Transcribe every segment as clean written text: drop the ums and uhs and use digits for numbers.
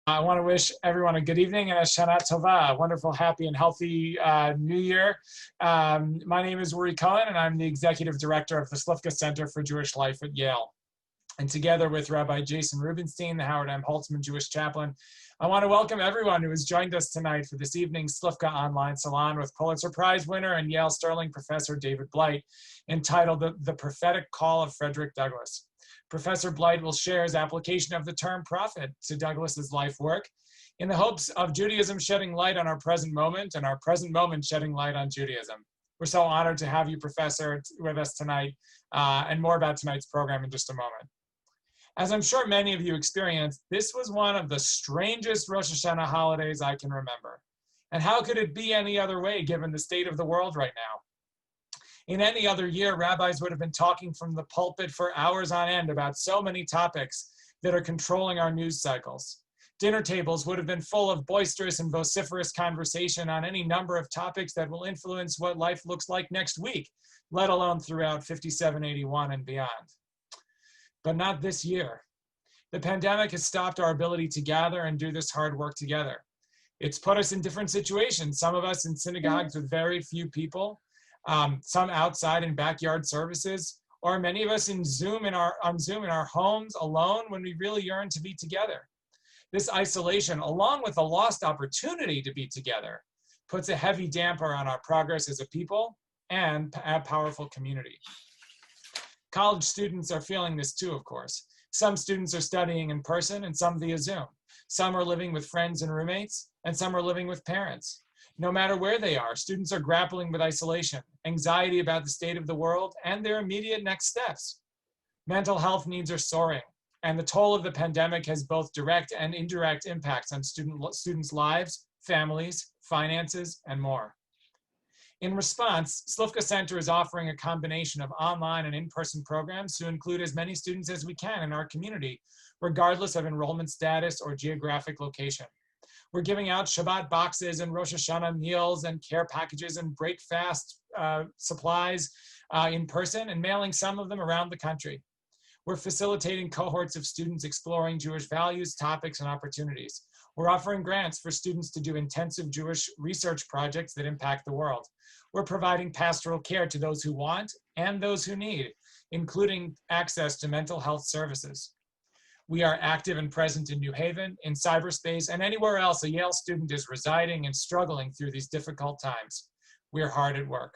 I want to wish everyone a good evening and a Shana Tova, a wonderful, happy, and healthy New Year. My name is Uri Cohen, and I'm the Executive Director of the Slifka Center for Jewish Life at Yale. And together with Rabbi Jason Rubenstein, the Howard M. Holtzman Jewish Chaplain, I want to welcome everyone who has joined us tonight for this evening's Slifka Online Salon with Pulitzer Prize winner and Yale Sterling Professor David Blight, entitled The Prophetic Call of Frederick Douglass. Professor Blight will share his application of the term prophet to Douglass's life work in the hopes of Judaism shedding light on our present moment and our present moment shedding light on Judaism. We're so honored to have you, Professor, with us tonight, and more about tonight's program in just a moment. As I'm sure many of you experienced, this was one of the strangest Rosh Hashanah holidays I can remember. And how could it be any other way given the state of the world right now? In any other year, rabbis would have been talking from the pulpit for hours on end about so many topics that are controlling our news cycles. Dinner tables would have been full of boisterous and vociferous conversation on any number of topics that will influence what life looks like next week, let alone throughout 5781 and beyond. But not this year. The pandemic has stopped our ability to gather and do this hard work together. It's put us in different situations, some of us in synagogues with very few people, some outside in backyard services, or many of us on Zoom in our homes alone when we really yearn to be together. This isolation, along with a lost opportunity to be together, puts a heavy damper on our progress as a people and a powerful community. College students are feeling this too, of course. Some students are studying in person and some via Zoom. Some are living with friends and roommates, and some are living with parents. No matter where they are, students are grappling with isolation, anxiety about the state of the world, and their immediate next steps. Mental health needs are soaring, and the toll of the pandemic has both direct and indirect impacts on students' lives, families, finances, and more. In response, Slifka Center is offering a combination of online and in-person programs to include as many students as we can in our community, regardless of enrollment status or geographic location. We're giving out Shabbat boxes and Rosh Hashanah meals and care packages and break-fast supplies in person and mailing some of them around the country. We're facilitating cohorts of students exploring Jewish values, topics, and opportunities. We're offering grants for students to do intensive Jewish research projects that impact the world. We're providing pastoral care to those who want and those who need, including access to mental health services. We are active and present in New Haven, in cyberspace, and anywhere else a Yale student is residing and struggling through these difficult times. We're hard at work.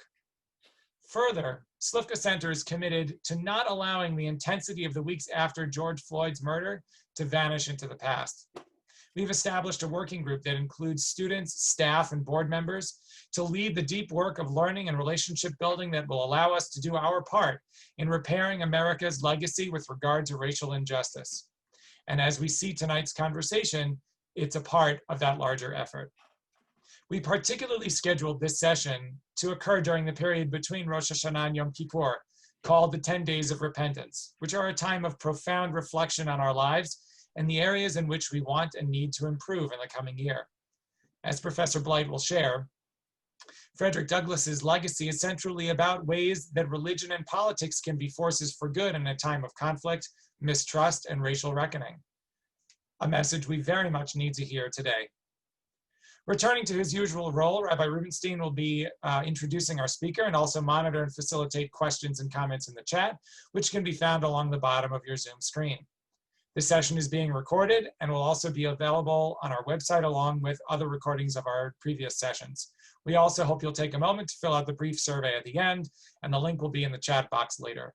Further, Slifka Center is committed to not allowing the intensity of the weeks after George Floyd's murder to vanish into the past. We've established a working group that includes students, staff, and board members to lead the deep work of learning and relationship building that will allow us to do our part in repairing America's legacy with regard to racial injustice. And as we see tonight's conversation, it's a part of that larger effort. We particularly scheduled this session to occur during the period between Rosh Hashanah and Yom Kippur, called the 10 Days of Repentance, which are a time of profound reflection on our lives and the areas in which we want and need to improve in the coming year. As Professor Blight will share, Frederick Douglass's legacy is centrally about ways that religion and politics can be forces for good in a time of conflict, mistrust, and racial reckoning. A message we very much need to hear today. Returning to his usual role, Rabbi Rubenstein will be introducing our speaker and also monitor and facilitate questions and comments in the chat, which can be found along the bottom of your Zoom screen. This session is being recorded and will also be available on our website along with other recordings of our previous sessions. We also hope you'll take a moment to fill out the brief survey at the end, and the link will be in the chat box later.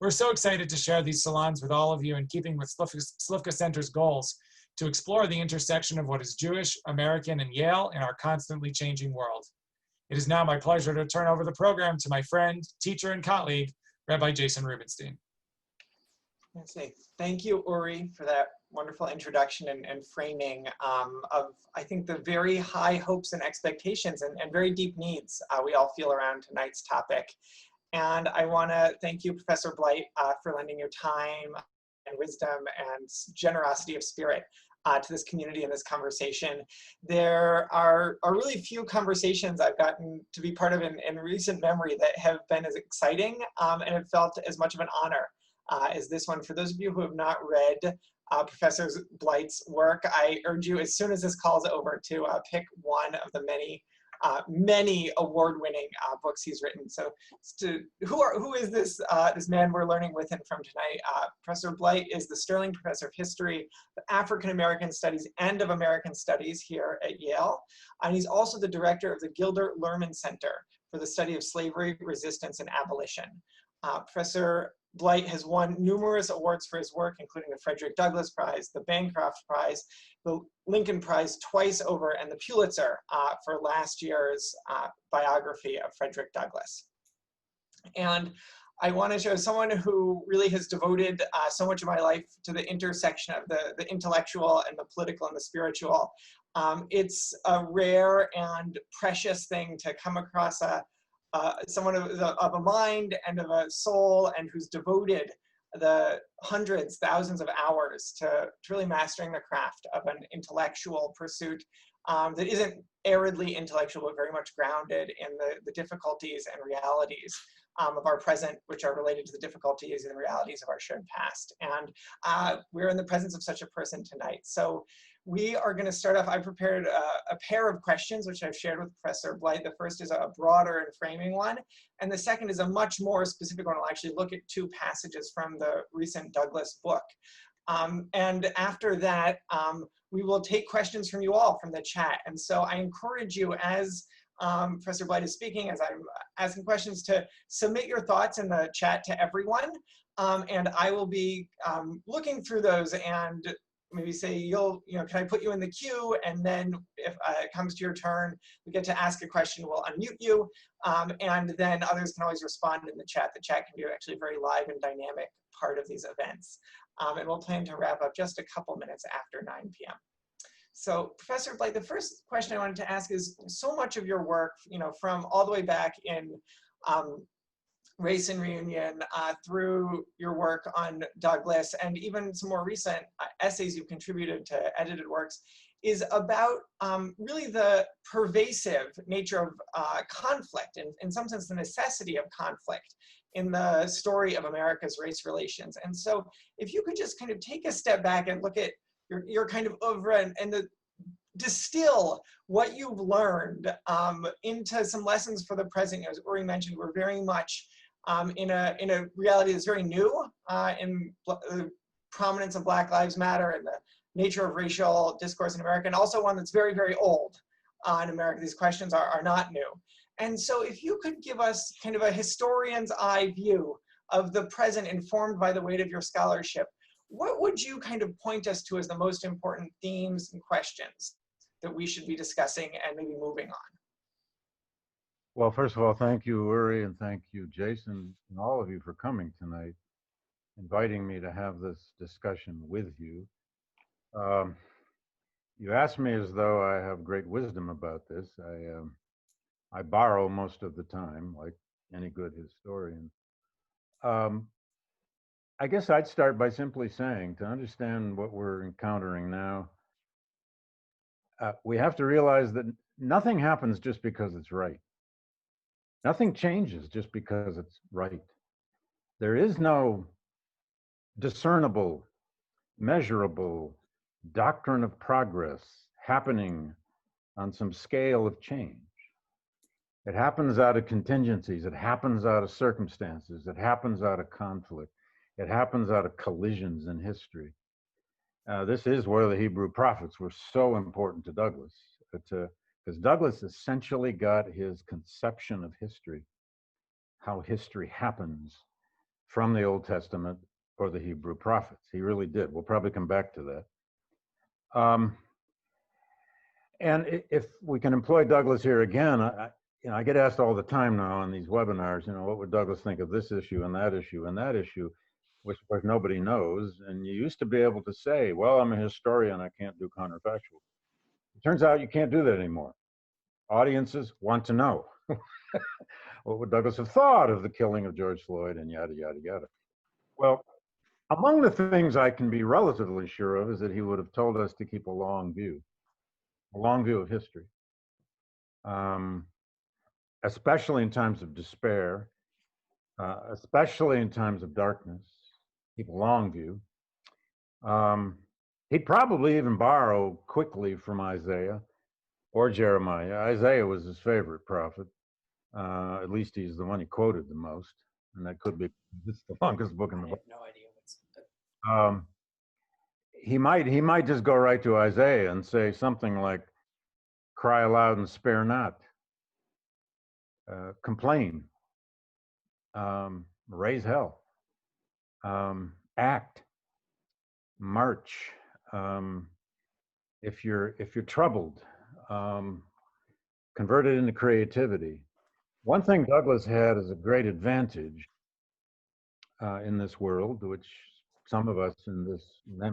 We're so excited to share these salons with all of you in keeping with Slifka Center's goals to explore the intersection of what is Jewish, American, and Yale in our constantly changing world. It is now my pleasure to turn over the program to my friend, teacher, and colleague, Rabbi Jason Rubenstein. Thank you, Uri, for that wonderful introduction and framing of, I think, the very high hopes and expectations and very deep needs we all feel around tonight's topic. And I want to thank you, Professor Blight, for lending your time and wisdom and generosity of spirit to this community and this conversation. There are really few conversations I've gotten to be part of in recent memory that have been as exciting and have felt as much of an honor is this one. For those of you who have not read Professor Blight's work, I urge you, as soon as this call's over, to pick one of the many award-winning books he's written. So, who is this this man we're learning with him from tonight? Professor Blight is the Sterling Professor of History, of African American Studies, and of American Studies here at Yale, and he's also the director of the Gilder Lehrman Center for the Study of Slavery, Resistance, and Abolition. Professor Blight has won numerous awards for his work, including the Frederick Douglass Prize, the Bancroft Prize, the Lincoln Prize twice over, and the Pulitzer for last year's biography of Frederick Douglass. And I want to show someone who really has devoted so much of my life to the intersection of the intellectual and the political and the spiritual. It's a rare and precious thing to come across someone of a mind and of a soul, and who's devoted the hundreds, thousands of hours to really mastering the craft of an intellectual pursuit that isn't aridly intellectual, but very much grounded in the difficulties and realities of our present, which are related to the difficulties and realities of our shared past. And we're in the presence of such a person tonight. So we are going to start off. I prepared a pair of questions, which I've shared with Professor Blight. The first is a broader and framing one, and the second is a much more specific one. I'll actually look at two passages from the recent Douglass book. And after that, we will take questions from you all from the chat. And so I encourage you, as Professor Blight is speaking, as I'm asking questions, to submit your thoughts in the chat to everyone. And I will be looking through those and maybe say, can I put you in the queue? And then if it comes to your turn, we get to ask a question, we'll unmute you. And then others can always respond in the chat. The chat can be actually a very live and dynamic part of these events. And we'll plan to wrap up just a couple minutes after 9 p.m. So Professor Blight, the first question I wanted to ask is, so much of your work, from all the way back in Race and Reunion, through your work on Douglass, and even some more recent essays you've contributed to edited works, is about really the pervasive nature of conflict, and in some sense the necessity of conflict in the story of America's race relations. And so if you could just kind of take a step back and look at your kind of oeuvre and distill what you've learned into some lessons for the present. As Uri mentioned, we're very much in a reality that's very new in the prominence of Black Lives Matter and the nature of racial discourse in America, and also one that's very, very old in America. These questions are not new. And so if you could give us kind of a historian's eye view of the present informed by the weight of your scholarship, what would you kind of point us to as the most important themes and questions that we should be discussing and maybe moving on? Well, first of all, thank you, Uri, and thank you, Jason, and all of you for coming tonight, inviting me to have this discussion with you. You asked me as though I have great wisdom about this. I borrow most of the time, like any good historian. I guess I'd start by simply saying, to understand what we're encountering now, we have to realize that nothing happens just because it's right. Nothing changes just because it's right. There is no discernible, measurable doctrine of progress happening on some scale of change. It happens out of contingencies. It happens out of circumstances. It happens out of conflict. It happens out of collisions in history. This is where the Hebrew prophets were so important to Douglass, because Douglass essentially got his conception of history, how history happens, from the Old Testament or the Hebrew prophets. He really did. We'll probably come back to that. And if we can employ Douglass here again, I get asked all the time now on these webinars, what would Douglass think of this issue and that issue and that issue, which of course nobody knows. And you used to be able to say, well, I'm a historian, I can't do counterfactual. It turns out you can't do that anymore. Audiences want to know. What would Douglass have thought of the killing of George Floyd and yada, yada, yada. Well, among the things I can be relatively sure of is that he would have told us to keep a long view of history, especially in times of despair, especially in times of darkness, keep a long view. He'd probably even borrow quickly from Isaiah or Jeremiah. Isaiah was his favorite prophet. At least he's the one he quoted the most, and that could be it's the longest book in the book. I have no idea what's. He might just go right to Isaiah and say something like, "Cry aloud and spare not, complain, raise hell, act, march. If you're troubled, convert it into creativity." One thing Douglass had as a great advantage in this world, which some of us in this,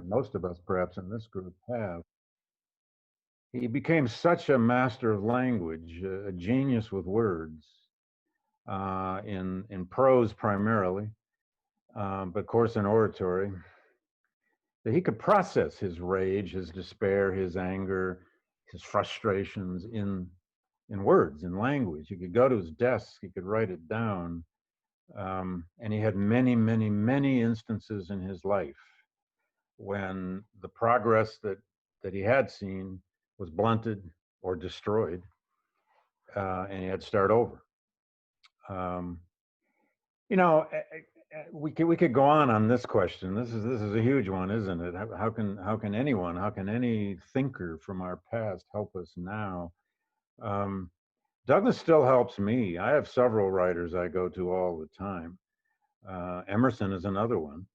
most of us perhaps in this group have, he became such a master of language, a genius with words, in prose primarily, but of course in oratory, that he could process his rage, his despair, his anger, his frustrations in words, in language. He could go to his desk, he could write it down. And he had many, many, many instances in his life when the progress that he had seen was blunted or destroyed, and he had to start over. You know, we could go on this question. This is a huge one, isn't it? How can any thinker from our past help us now? Douglass still helps me. I have several writers I go to all the time. Emerson is another one.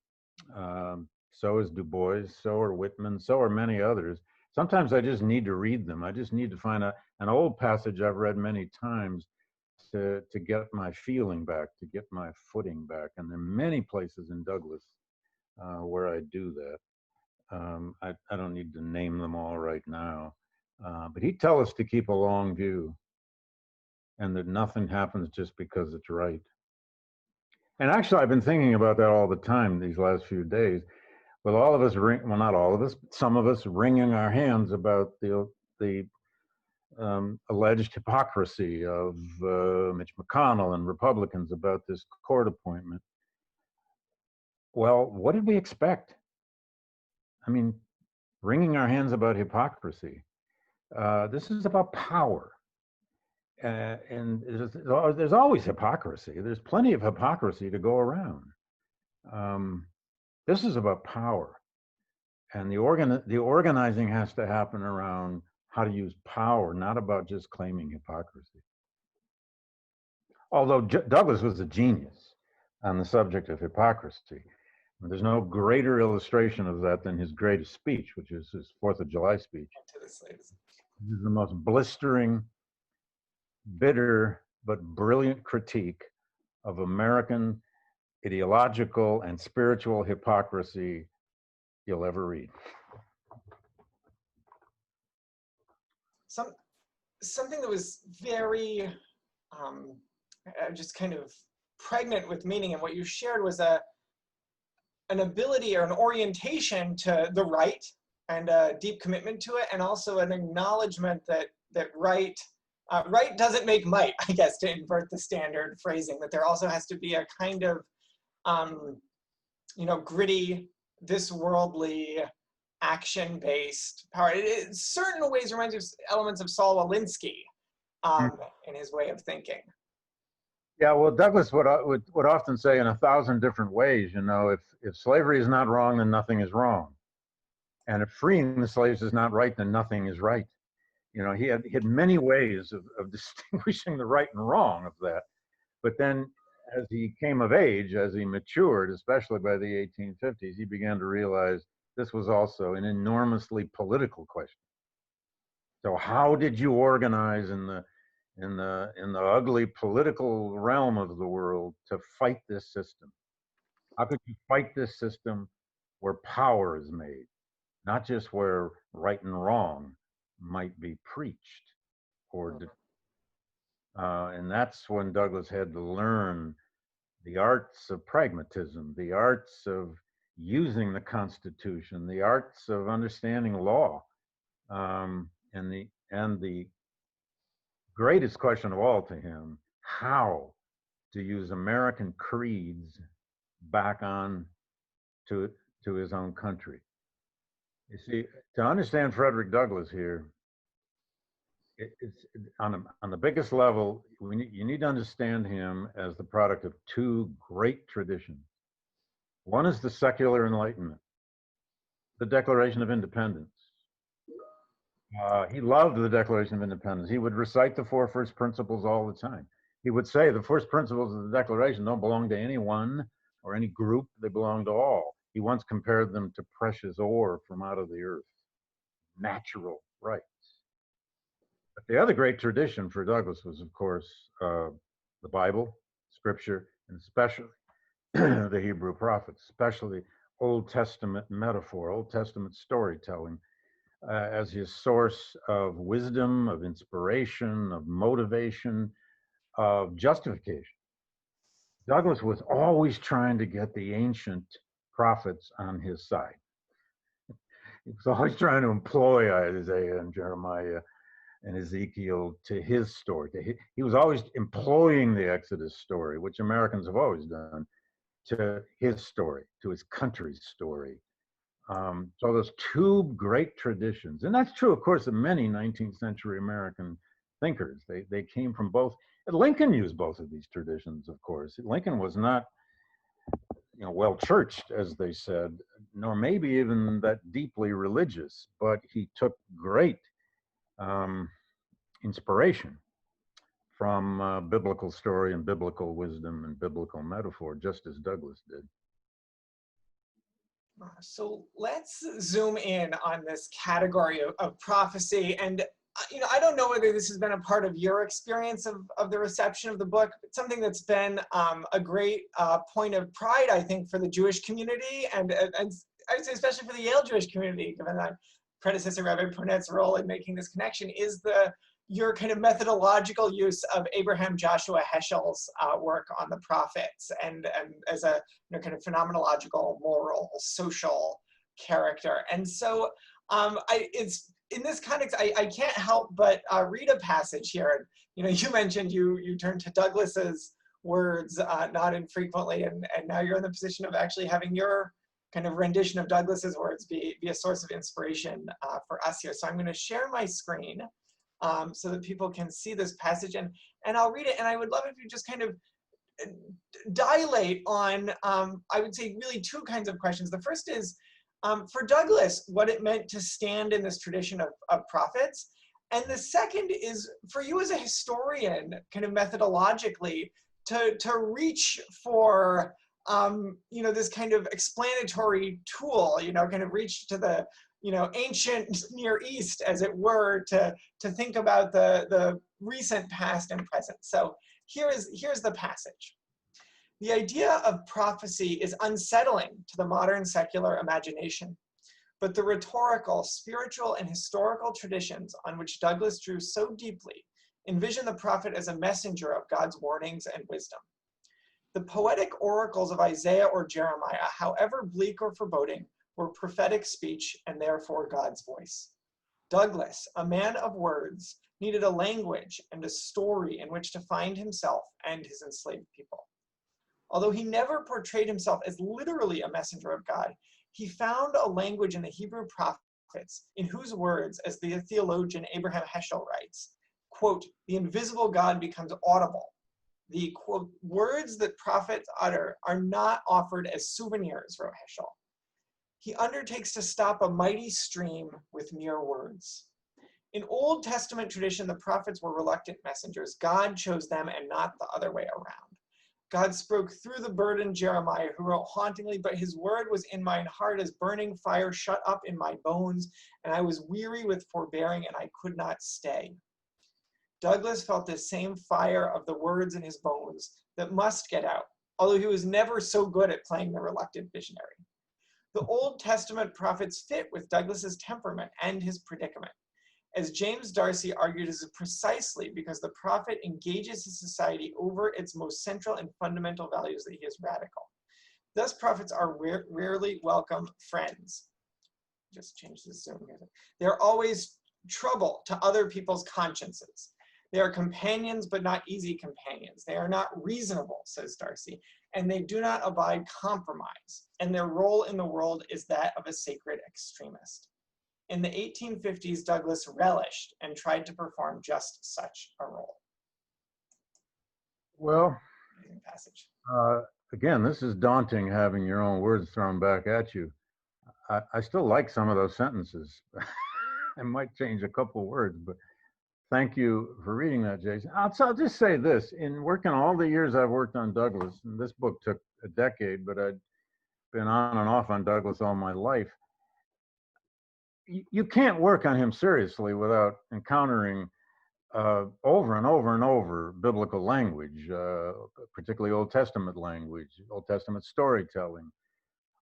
So is Du Bois. So are Whitman. So are many others. Sometimes I just need to read them. I just need to find an old passage I've read many times to get my feeling back, to get my footing back. And there are many places in Douglass where I do that. I don't need to name them all right now. But he'd tell us to keep a long view and that nothing happens just because it's right. And actually, I've been thinking about that all the time these last few days, with all of us, well, not all of us, but some of us wringing our hands about the alleged hypocrisy of Mitch McConnell and Republicans about this court appointment. Well, what did we expect? I mean, wringing our hands about hypocrisy. This is about power. And there's always hypocrisy. There's plenty of hypocrisy to go around. This is about power. And the organizing has to happen around how to use power, not about just claiming hypocrisy. Although Douglass was a genius on the subject of hypocrisy. There's no greater illustration of that than his greatest speech, which is his 4th of July speech. This is the most blistering, bitter, but brilliant critique of American ideological and spiritual hypocrisy you'll ever read. Something that was very just kind of pregnant with meaning, and what you shared was an ability or an orientation to the right and a deep commitment to it, and also an acknowledgement that right doesn't make might, I guess, to invert the standard phrasing, that there also has to be a kind of gritty, this worldly, action-based power. It in certain ways reminds me of elements of Saul Alinsky in his way of thinking. Yeah, well, Douglass would often say in 1,000 different ways, if slavery is not wrong, then nothing is wrong. And if freeing the slaves is not right, then nothing is right. He had many ways of distinguishing the right and wrong of that. But then as he came of age, as he matured, especially by the 1850s, he began to realize this was also an enormously political question. So how did you organize in the ugly political realm of the world to fight this system? How could you fight this system where power is made, not just where right and wrong might be preached and that's when Douglass had to learn the arts of pragmatism, the arts of using the Constitution, the arts of understanding law, and the greatest question of all to him: how to use American creeds back on to his own country. You see, to understand Frederick Douglass here, it's on the biggest level, you need to understand him as the product of two great traditions. One is the secular Enlightenment, the Declaration of Independence. He loved the Declaration of Independence. He would recite the four first principles all the time. He would say the first principles of the Declaration don't belong to anyone or any group, they belong to all. He once compared them to precious ore from out of the earth, natural rights. But the other great tradition for Douglass was, of course, the Bible, Scripture, and especially the Hebrew prophets, especially Old Testament metaphor, Old Testament storytelling, as his source of wisdom, of inspiration, of motivation, of justification. Douglass was always trying to get the ancient prophets on his side. He was always trying to employ Isaiah and Jeremiah and Ezekiel to his story. He was always employing the Exodus story, which Americans have always done, to his story, to his country's story. So those two great traditions, and that's true, of course, of many 19th century American thinkers. They came from both. Lincoln used both of these traditions, of course. Lincoln was not, well churched, as they said, nor maybe even that deeply religious, but he took great inspiration from biblical story and biblical wisdom and biblical metaphor, just as Douglass did. So let's zoom in on this category of prophecy. And I don't know whether this has been a part of your experience of the reception of the book. It's something that's been a great point of pride, I think, for the Jewish community, and I would say especially for the Yale Jewish community, given that predecessor Rabbi Purnet's role in making this connection, is your kind of methodological use of Abraham Joshua Heschel's work on the prophets, and as a kind of phenomenological, moral, social character. And so it's in this context, I can't help but read a passage here. You mentioned you turned to Douglass's words not infrequently, and now you're in the position of actually having your kind of rendition of Douglass's words be a source of inspiration for us here. So I'm going to share my screen so that people can see this passage, and I'll read it. And I would love if you just kind of dilate on, I would say, really two kinds of questions. The first is, for Douglass, what it meant to stand in this tradition of prophets. And the second is, for you as a historian, kind of methodologically, to reach for, this kind of explanatory tool, kind of reach to the, ancient Near East, as it were, to think about the recent past and present. So here's the passage. The idea of prophecy is unsettling to the modern secular imagination, but the rhetorical, spiritual, and historical traditions on which Douglass drew so deeply envision the prophet as a messenger of God's warnings and wisdom. The poetic oracles of Isaiah or Jeremiah, however bleak or foreboding, were prophetic speech and therefore God's voice. Douglass, a man of words, needed a language and a story in which to find himself and his enslaved people. Although he never portrayed himself as literally a messenger of God, he found a language in the Hebrew prophets in whose words, as the theologian Abraham Heschel writes, quote, the invisible God becomes audible. The, quote, words that prophets utter are not offered as souvenirs, wrote Heschel. He undertakes to stop a mighty stream with mere words. In Old Testament tradition, the prophets were reluctant messengers. God chose them and not the other way around. God spoke through the burdened Jeremiah, who wrote hauntingly, but his word was in mine heart as burning fire shut up in my bones, and I was weary with forbearing, and I could not stay. Douglass felt the same fire of the words in his bones that must get out, although he was never so good at playing the reluctant visionary. The Old Testament prophets fit with Douglass's temperament and his predicament. As James Darcy argued, is precisely because the prophet engages his society over its most central and fundamental values that he is radical. Thus, prophets are rarely welcome friends. Just change the zoom here. They are always trouble to other people's consciences. They are companions, but not easy companions. They are not reasonable, says Darcy. and they do not abide compromise, and their role in the world is that of a sacred extremist. In the 1850s, Douglass relished and tried to perform just such a role. Well, Amazing passage. again, this is daunting having your own words thrown back at you. I still like some of those sentences. I might change a couple words, but thank you for reading that, Jason. I'll just say this. In working all the years I've worked on Douglass, and this book took a decade, but I'd been on and off on Douglass all my life. You can't work on him seriously without encountering over and over and over biblical language, particularly Old Testament language, Old Testament storytelling,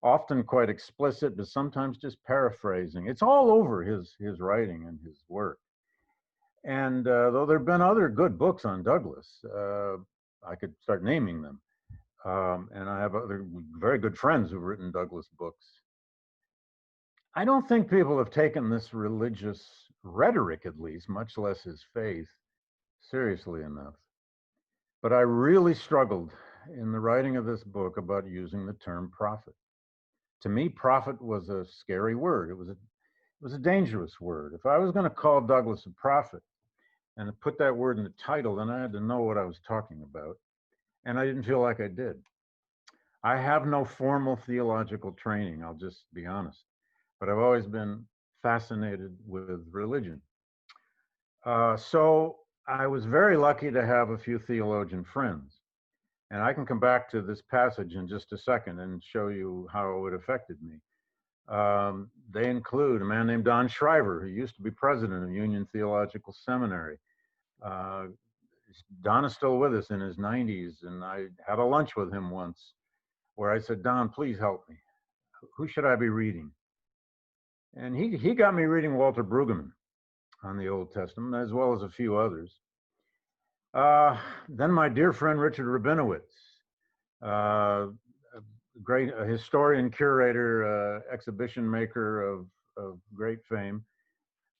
often quite explicit, but sometimes just paraphrasing. It's all over his writing and his work. And though there have been other good books on Douglass, I could start naming them. And I have other very good friends who've written Douglass books. I don't think people have taken this religious rhetoric, at least, much less his faith, seriously enough. But I really struggled in the writing of this book about using the term prophet. To me, prophet was a scary word. It was a dangerous word. If I was going to call Douglass a prophet and put that word in the title, then I had to know what I was talking about. And I didn't feel like I did. I have no formal theological training, I'll just be honest. But I've always been fascinated with religion. So I was very lucky to have a few theologian friends. And I can come back to this passage in just a second and show you how it affected me. They include a man named Don Shriver, who used to be president of Union Theological Seminary. Don is still with us in his 90s, and I had a lunch with him once where I said, Don, please help me. Who should I be reading? And he got me reading Walter Brueggemann on the Old Testament, as well as a few others. Then my dear friend Richard Rabinowitz, a great historian, curator, exhibition maker of great fame,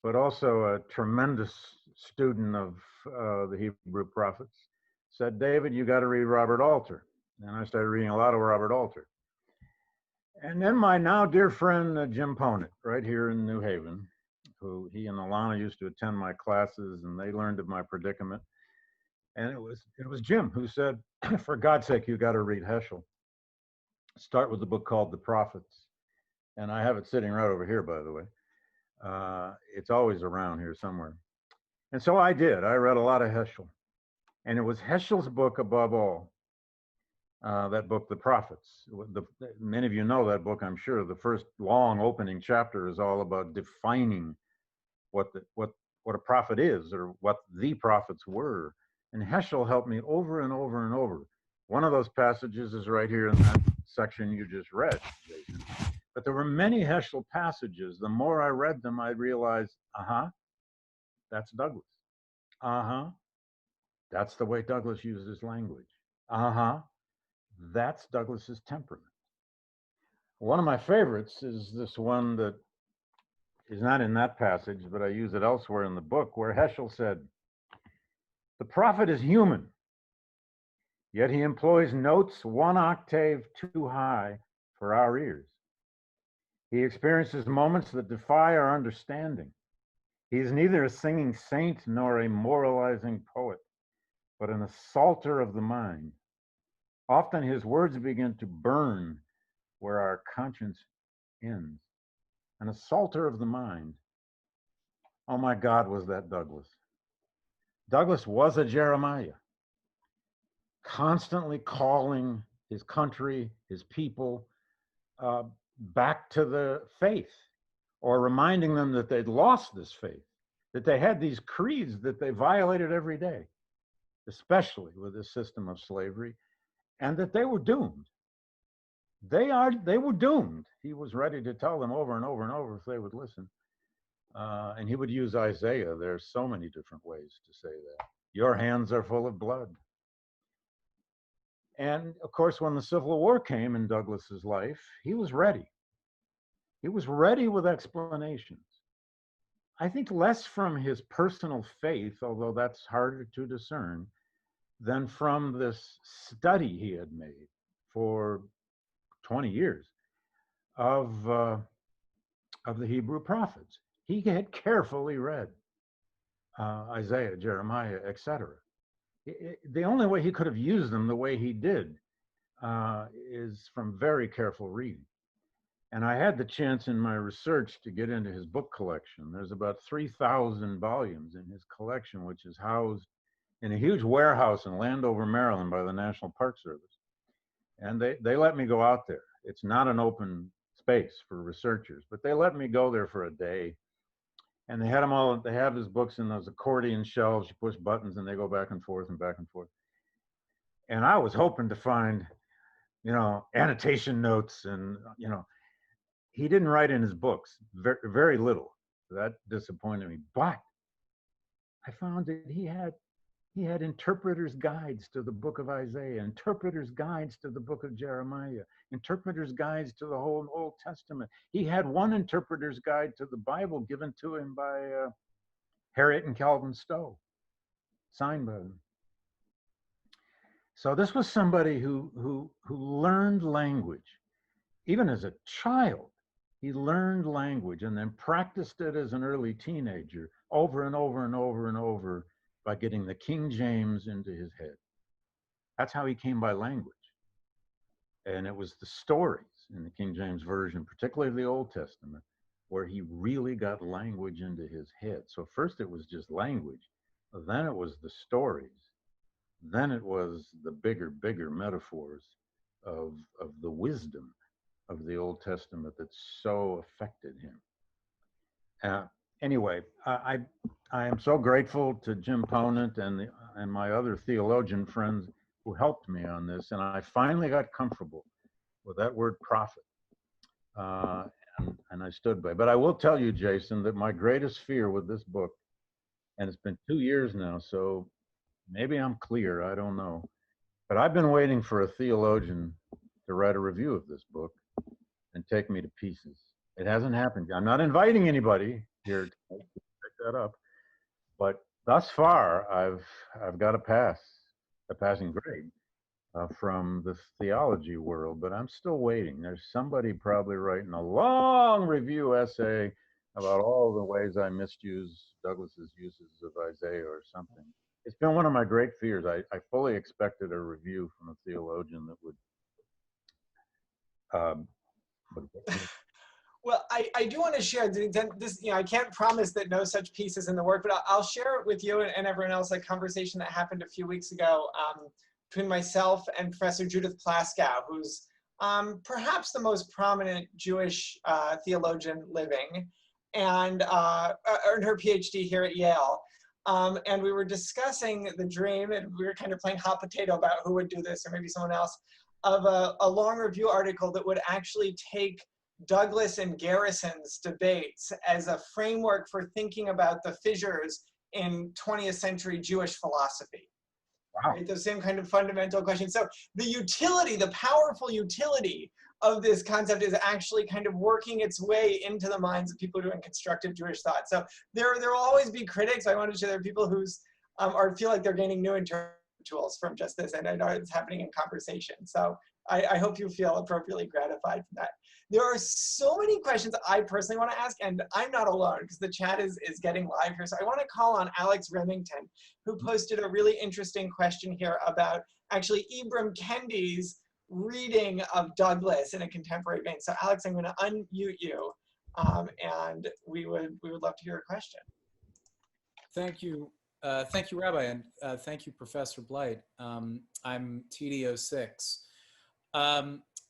but also a tremendous student of the Hebrew prophets, said, David, you got to read Robert Alter. And I started reading a lot of Robert Alter. And then my now dear friend, Jim Ponit, right here in New Haven, who he and Alana used to attend my classes, and they learned of my predicament. And it was Jim who said, for God's sake, you got to read Heschel. Start with the book called The Prophets. And I have it sitting right over here, by the way. It's always around here somewhere. And so I did. I read a lot of Heschel. And it was Heschel's book above all. That book, The Prophets. Many of you know that book, I'm sure. The first long opening chapter is all about defining what a prophet is, or what the prophets were. And Heschel helped me over and over and over. One of those passages is right here in that section you just read, Jason. But there were many Heschel passages. The more I read them, I realized, that's Douglass. That's the way Douglass uses language. That's Douglass's temperament. One of my favorites is this one that is not in that passage, but I use it elsewhere in the book, where Heschel said, the prophet is human, yet he employs notes one octave too high for our ears. He experiences moments that defy our understanding. He is neither a singing saint nor a moralizing poet, but an assaulter of the mind. Often his words begin to burn where our conscience ends. An assaulter of the mind. Oh my God, was that Douglass? Douglass was a Jeremiah, constantly calling his country, his people, back to the faith, or reminding them that they'd lost this faith, that they had these creeds that they violated every day, especially with this system of slavery, and that they were doomed. They were doomed. He was ready to tell them over and over and over if they would listen. And he would use Isaiah. There's so many different ways to say that. Your hands are full of blood. And of course, when the Civil War came in Douglass's life, he was ready. He was ready with explanations. I think less from his personal faith, although that's harder to discern, than from this study he had made for 20 years of the Hebrew prophets. He had carefully read Isaiah, Jeremiah, etc. The only way he could have used them the way he did is from very careful reading. And I had the chance in my research to get into his book collection. There's about 3,000 volumes in his collection, which is housed in a huge warehouse in Landover, Maryland by the National Park Service. And they let me go out there. It's not an open space for researchers, but they let me go there for a day. And they had them all, they have his books in those accordion shelves. You push buttons and they go back and forth and back and forth. And I was hoping to find, annotation notes and, he didn't write in his books, very, very little. That disappointed me. But I found that he had interpreters' guides to the book of Isaiah, interpreters' guides to the book of Jeremiah, interpreters' guides to the whole Old Testament. He had one interpreter's guide to the Bible given to him by Harriet and Calvin Stowe, signed by them. So this was somebody who learned language. Even as a child, he learned language and then practiced it as an early teenager over and over and over and over by getting the King James into his head. That's how he came by language. And it was the stories in the King James Version, particularly the Old Testament, where he really got language into his head. So first it was just language, then it was the stories, then it was the bigger metaphors of the wisdom of the Old Testament that so affected him. Anyway, I am so grateful to Jim Ponent and my other theologian friends who helped me on this, and I finally got comfortable with that word prophet, and I stood by. But I will tell you, Jason, that my greatest fear with this book, and it's been 2 years now, so maybe I'm clear, I don't know, but I've been waiting for a theologian to write a review of this book and take me to pieces. It hasn't happened. I'm not inviting anybody here to pick that up, but thus far I've got a passing grade from the theology world, but I'm still waiting. There's somebody probably writing a long review essay about all the ways I misuse Douglass's uses of Isaiah or something. It's been one of my great fears. I fully expected a review from a theologian that would Well, I do want to share this, I can't promise that no such piece is in the work, but I'll share it with you and everyone else, a conversation that happened a few weeks ago between myself and Professor Judith Plaskow, who's perhaps the most prominent Jewish theologian living, and earned her PhD here at Yale. And we were discussing the dream, and we were kind of playing hot potato about who would do this, or maybe someone else, of a long review article that would actually take Douglass and Garrison's debates as a framework for thinking about the fissures in 20th century Jewish philosophy. Wow. Right? Those same kind of fundamental questions. So the utility, the powerful utility of this concept is actually kind of working its way into the minds of people doing constructive Jewish thought. So there will always be critics. I wanted to say there are people who feel like they're gaining new interpretive tools from just this, and I know it's happening in conversation. So I hope you feel appropriately gratified from that. There are so many questions I personally want to ask, and I'm not alone because the chat is getting live here. So I want to call on Alex Remington, who posted a really interesting question here about actually Ibram Kendi's reading of Douglass in a contemporary vein. So Alex, I'm going to unmute you, and we would love to hear a question. Thank you. Thank you, Rabbi, and thank you, Professor Blight. I'm TD06.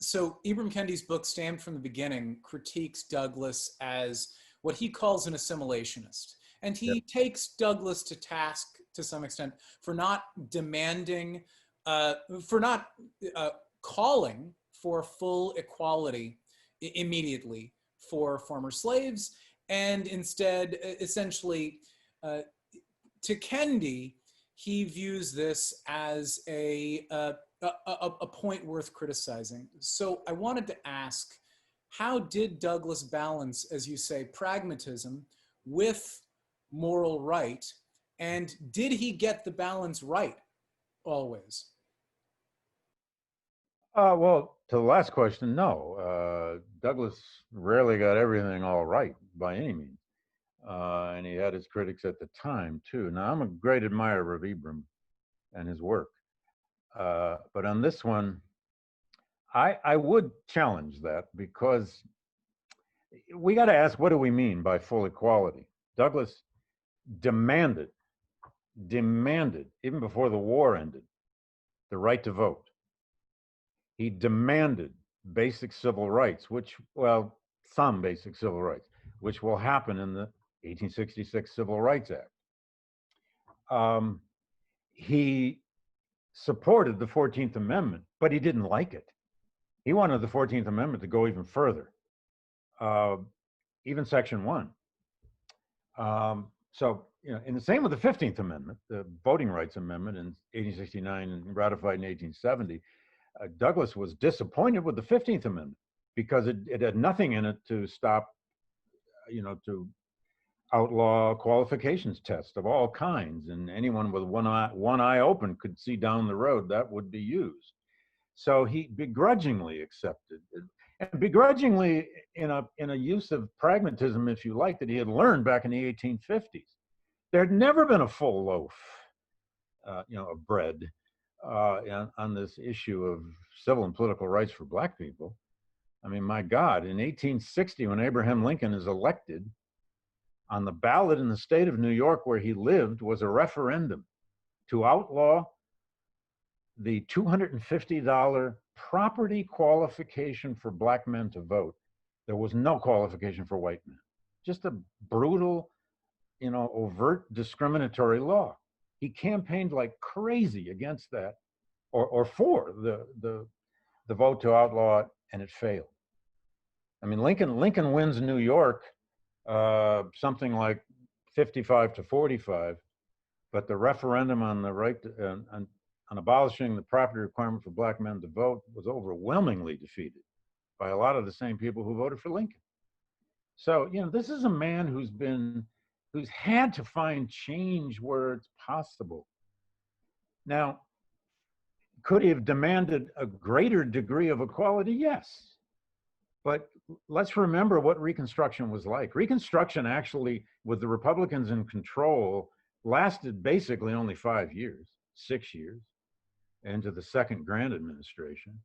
So Ibram Kendi's book, Stamped from the Beginning, critiques Douglass as what he calls an assimilationist. And he takes Douglass to task to some extent for not demanding, for not calling for full equality immediately for former slaves, and instead, essentially, to Kendi, he views this as a point worth criticizing. So I wanted to ask, how did Douglass balance, as you say, pragmatism with moral right? And did he get the balance right always? Well, to the last question, no. Douglas rarely got everything all right by any means. And he had his critics at the time, too. Now, I'm a great admirer of Ibram and his work. But on this one, I would challenge that, because we got to ask, what do we mean by full equality? Douglas demanded, even before the war ended, the right to vote. He demanded basic civil rights, which, well, some basic civil rights, which will happen in the 1866 Civil Rights Act. He supported the 14th Amendment, but he didn't like it. He wanted the 14th Amendment to go even further, even Section 1. So, and the same with the 15th Amendment, the Voting Rights Amendment in 1869 and ratified in 1870. Douglas was disappointed with the 15th Amendment because it had nothing in it to stop, to outlaw qualifications tests of all kinds, and anyone with one eye open could see down the road that would be used. So he begrudgingly accepted it, and begrudgingly in a use of pragmatism, if you like, that he had learned back in the 1850s. There had never been a full loaf, of bread on this issue of civil and political rights for Black people. I mean, my God, in 1860, when Abraham Lincoln is elected, on the ballot in the state of New York where he lived was a referendum to outlaw the $250 property qualification for Black men to vote. There was no qualification for white men. Just a brutal, overt discriminatory law. He campaigned like crazy against that, or for the vote to outlaw it, and it failed. I mean, Lincoln wins New York something like 55 to 45, but the referendum on the right on abolishing the property requirement for Black men to vote was overwhelmingly defeated by a lot of the same people who voted for Lincoln. So, this is a man who's had to find change where it's possible. Now, could he have demanded a greater degree of equality? Yes. But let's remember what Reconstruction was like. Reconstruction actually, with the Republicans in control, lasted basically only 5 years, 6 years, into the second Grant administration.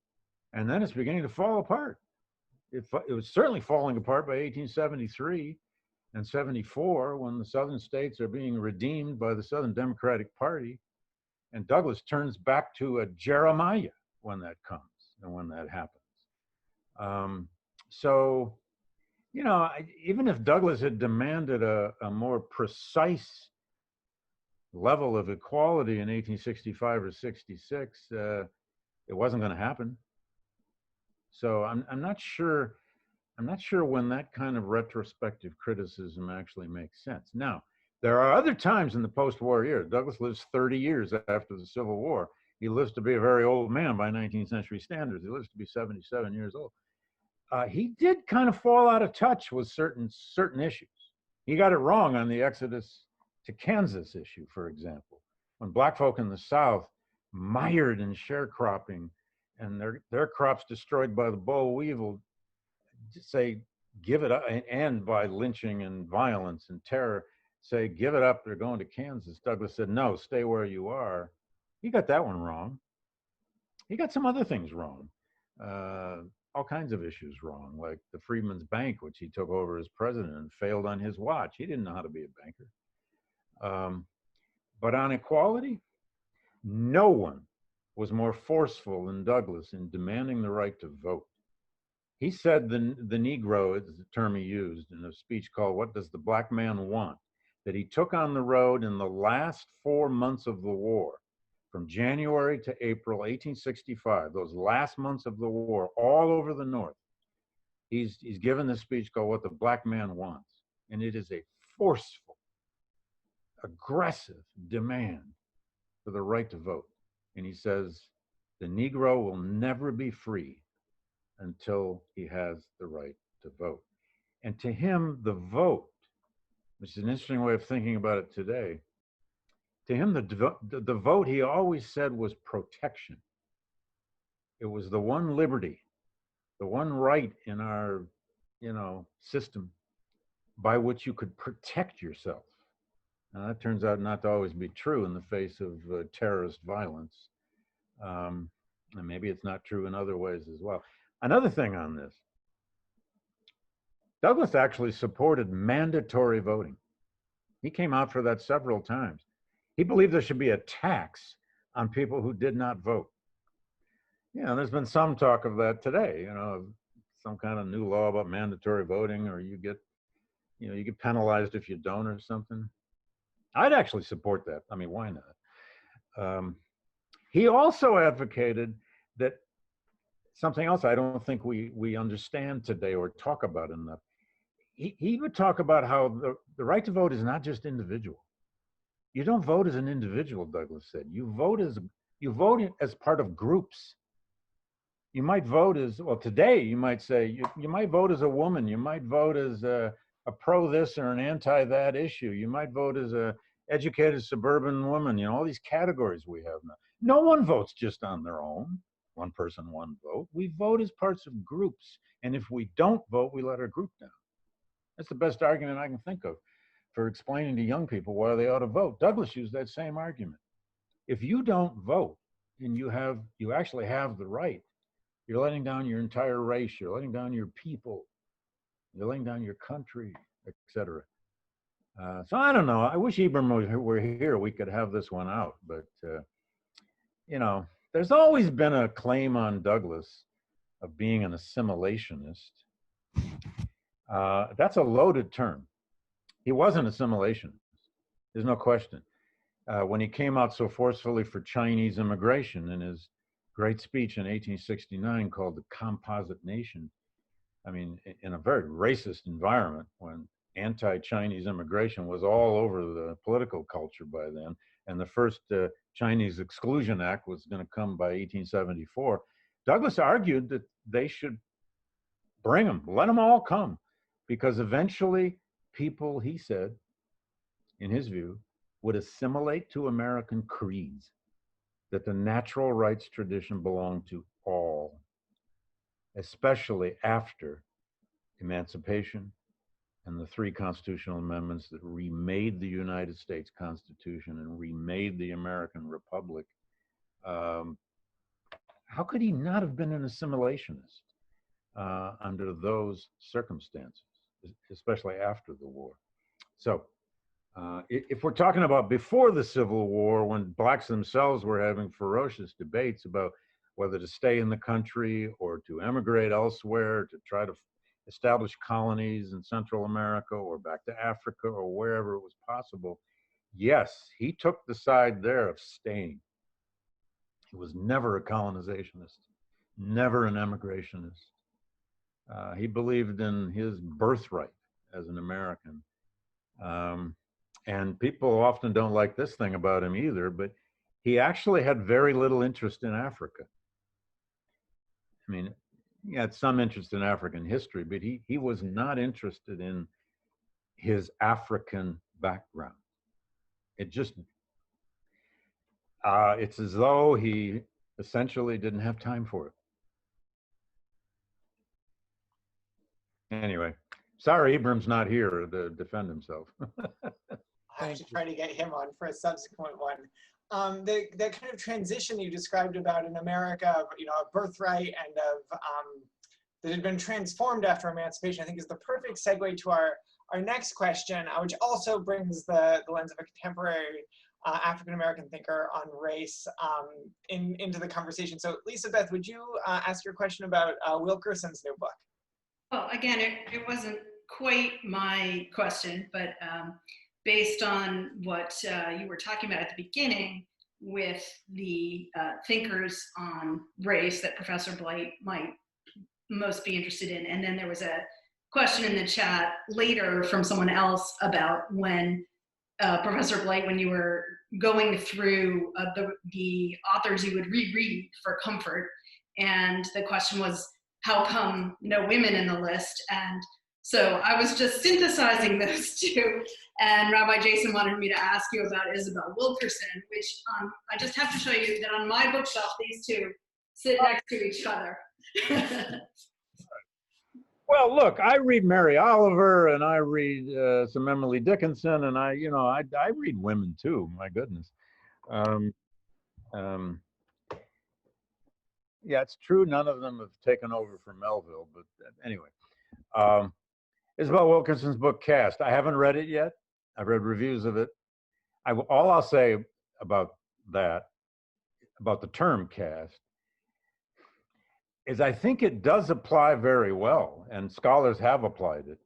And then it's beginning to fall apart. It was certainly falling apart by 1873 and 74, when the Southern states are being redeemed by the Southern Democratic Party. And Douglas turns back to a Jeremiah when that comes and when that happens. So, even if Douglas had demanded a more precise level of equality in 1865 or 66, it wasn't going to happen. So I'm not sure when that kind of retrospective criticism actually makes sense. Now, there are other times in the post-war era. Douglas lives 30 years after the Civil War. He lives to be a very old man by 19th century standards. He lives to be 77 years old. He did kind of fall out of touch with certain issues. He got it wrong on the Exodus to Kansas issue, for example, when Black folk in the South, mired in sharecropping and their crops destroyed by the boll weevil, say, give it up, and by lynching and violence and terror, say, give it up, they're going to Kansas. Douglas said, no, stay where you are. He got that one wrong. He got some other things wrong. All kinds of issues wrong, like the Freedmen's Bank, which he took over as president and failed on his watch. He didn't know how to be a banker. But on equality, no one was more forceful than Douglas in demanding the right to vote. He said the Negro is the term he used in a speech called "What Does the Black Man Want?" that he took on the road in the last 4 months of the war, from January to April 1865, those last months of the war, all over the North. He's given this speech called "What the Black Man Wants," and it is a forceful, aggressive demand for the right to vote. And he says, the Negro will never be free until he has the right to vote. And to him, the vote, which is an interesting way of thinking about it today, to him, the vote, he always said, was protection. It was the one liberty, the one right in our, system by which you could protect yourself. Now, that turns out not to always be true in the face of terrorist violence. And maybe it's not true in other ways as well. Another thing on this, Douglass actually supported mandatory voting. He came out for that several times. He believed there should be a tax on people who did not vote. There's been some talk of that today, some kind of new law about mandatory voting, or you get penalized if you don't or something. I'd actually support that. I mean, why not? He also advocated that something else I don't think we understand today or talk about enough. He would talk about how the right to vote is not just individual. You don't vote as an individual, Douglass said. You vote as part of groups. You might vote as, well, today you might say, you might vote as a woman. You might vote as a pro this or an anti that issue. You might vote as a educated suburban woman, all these categories we have now. No one votes just on their own. One person, one vote. We vote as parts of groups. And if we don't vote, we let our group down. That's the best argument I can think of for explaining to young people why they ought to vote. Douglass used that same argument. If you don't vote and you actually have the right, you're letting down your entire race, you're letting down your people, you're letting down your country, etc. So I don't know. I wish Ibram were here. We could have this one out. But, there's always been a claim on Douglass of being an assimilationist. That's a loaded term. He was an assimilationist. There's no question. When he came out so forcefully for Chinese immigration in his great speech in 1869 called The Composite Nation, I mean, in a very racist environment when anti-Chinese immigration was all over the political culture by then, and the first Chinese Exclusion Act was going to come by 1874, Douglass argued that they should bring them, let them all come, because eventually people, he said, in his view, would assimilate to American creeds, that the natural rights tradition belonged to all, especially after emancipation and the 3 constitutional amendments that remade the United States Constitution and remade the American Republic. How could he not have been an assimilationist under those circumstances, especially after the war? So if we're talking about before the Civil War, when blacks themselves were having ferocious debates about whether to stay in the country or to emigrate elsewhere, to try to establish colonies in Central America or back to Africa or wherever it was possible, yes, he took the side there of staying. He was never a colonizationist, never an emigrationist. He believed in his birthright as an American. And people often don't like this thing about him either, but he actually had very little interest in Africa. I mean, he had some interest in African history, but he was not interested in his African background. It just, it's as though he essentially didn't have time for it. Anyway, sorry, Ibram's not here to defend himself. I have to try to get him on for a subsequent one. The kind of transition you described about in America, a birthright and of that had been transformed after emancipation, I think is the perfect segue to our next question, which also brings the lens of a contemporary African-American thinker on race into the conversation. So Lisa Beth, would you ask your question about Wilkerson's new book? Well, again, it wasn't quite my question, but based on what you were talking about at the beginning with the thinkers on race that Professor Blight might most be interested in. And then there was a question in the chat later from someone else about when Professor Blight, when you were going through the authors you would reread for comfort. And the question was, how come no women in the list? And so I was just synthesizing those two, and Rabbi Jason wanted me to ask you about Isabel Wilkerson, which I just have to show you that on my bookshelf, these two sit next to each other. Well, look, I read Mary Oliver and I read some Emily Dickinson, and I read women too. My goodness. Um, um, yeah, it's true. None of them have taken over from Melville, but anyway. Isabel Wilkerson's book, Caste. I haven't read it yet. I've read reviews of it. All I'll say about that, about the term caste, is I think it does apply very well, and scholars have applied it,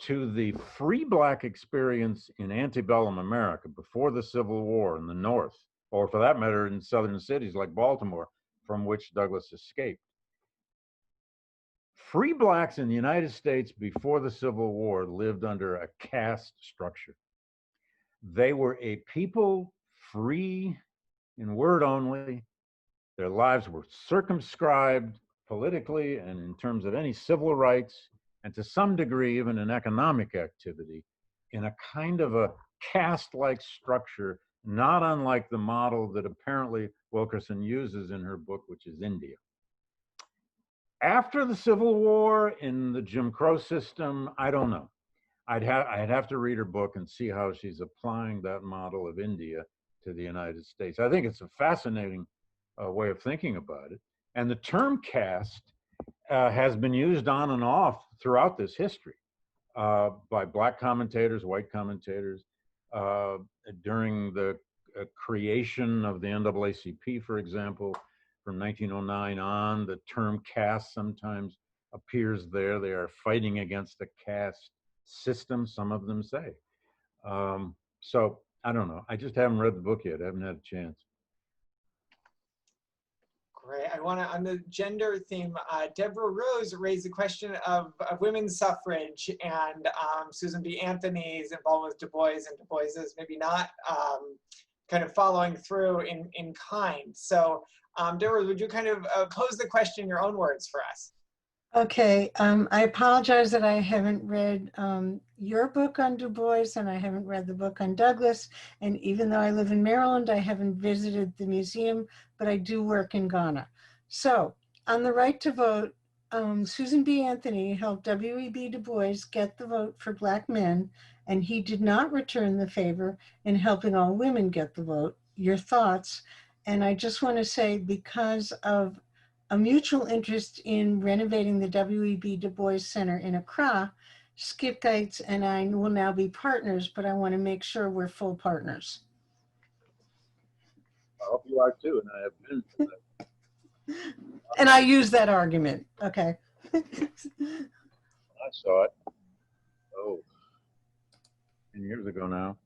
to the free Black experience in antebellum America before the Civil War in the North, or for that matter, in southern cities like Baltimore, from which Douglass escaped. Free Blacks in the United States before the Civil War lived under a caste structure. They were a people free in word only. Their lives were circumscribed politically and in terms of any civil rights, and to some degree, even in economic activity, in a kind of a caste-like structure, not unlike the model that apparently Wilkerson uses in her book, which is India. After the Civil War, in the Jim Crow system, I don't know. I'd have to read her book and see how she's applying that model of India to the United States. I think it's a fascinating way of thinking about it. And the term caste has been used on and off throughout this history by Black commentators, white commentators, during the creation of the NAACP, for example, from 1909 on. The term caste sometimes appears there. They are fighting against the caste system, some of them say. So I don't know. I just haven't read the book yet. I haven't had a chance. Great. I want to, on the gender theme, Deborah Rose raised the question of women's suffrage and Susan B. Anthony's involvement with Du Bois, and Du Bois's maybe not kind of following through in kind. So Deborah, would you kind of pose the question in your own words for us? Okay, I apologize that I haven't read your book on Du Bois, and I haven't read the book on Douglass. And even though I live in Maryland, I haven't visited the museum, but I do work in Ghana. So on the right to vote, Susan B. Anthony helped W.E.B. Du Bois get the vote for Black men, and he did not return the favor in helping all women get the vote. Your thoughts? And I just want to say, because of a mutual interest in renovating the W.E.B. Du Bois Center in Accra, Skip Geitz and I will now be partners, but I want to make sure we're full partners. I hope you are too, and I have been to that. And I use that argument, okay. I saw it, 10 years ago now.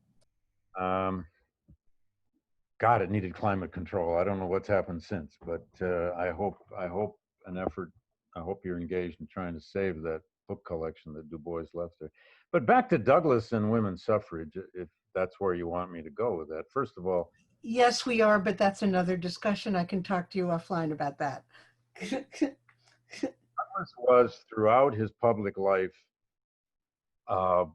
God, it needed climate control. I don't know what's happened since, but I hope you're engaged in trying to save that book collection that Du Bois left there. But back to Douglass and women's suffrage, if that's where you want me to go with that. First of all, yes, we are, but that's another discussion. I can talk to you offline about that. Douglass was, throughout his public life, a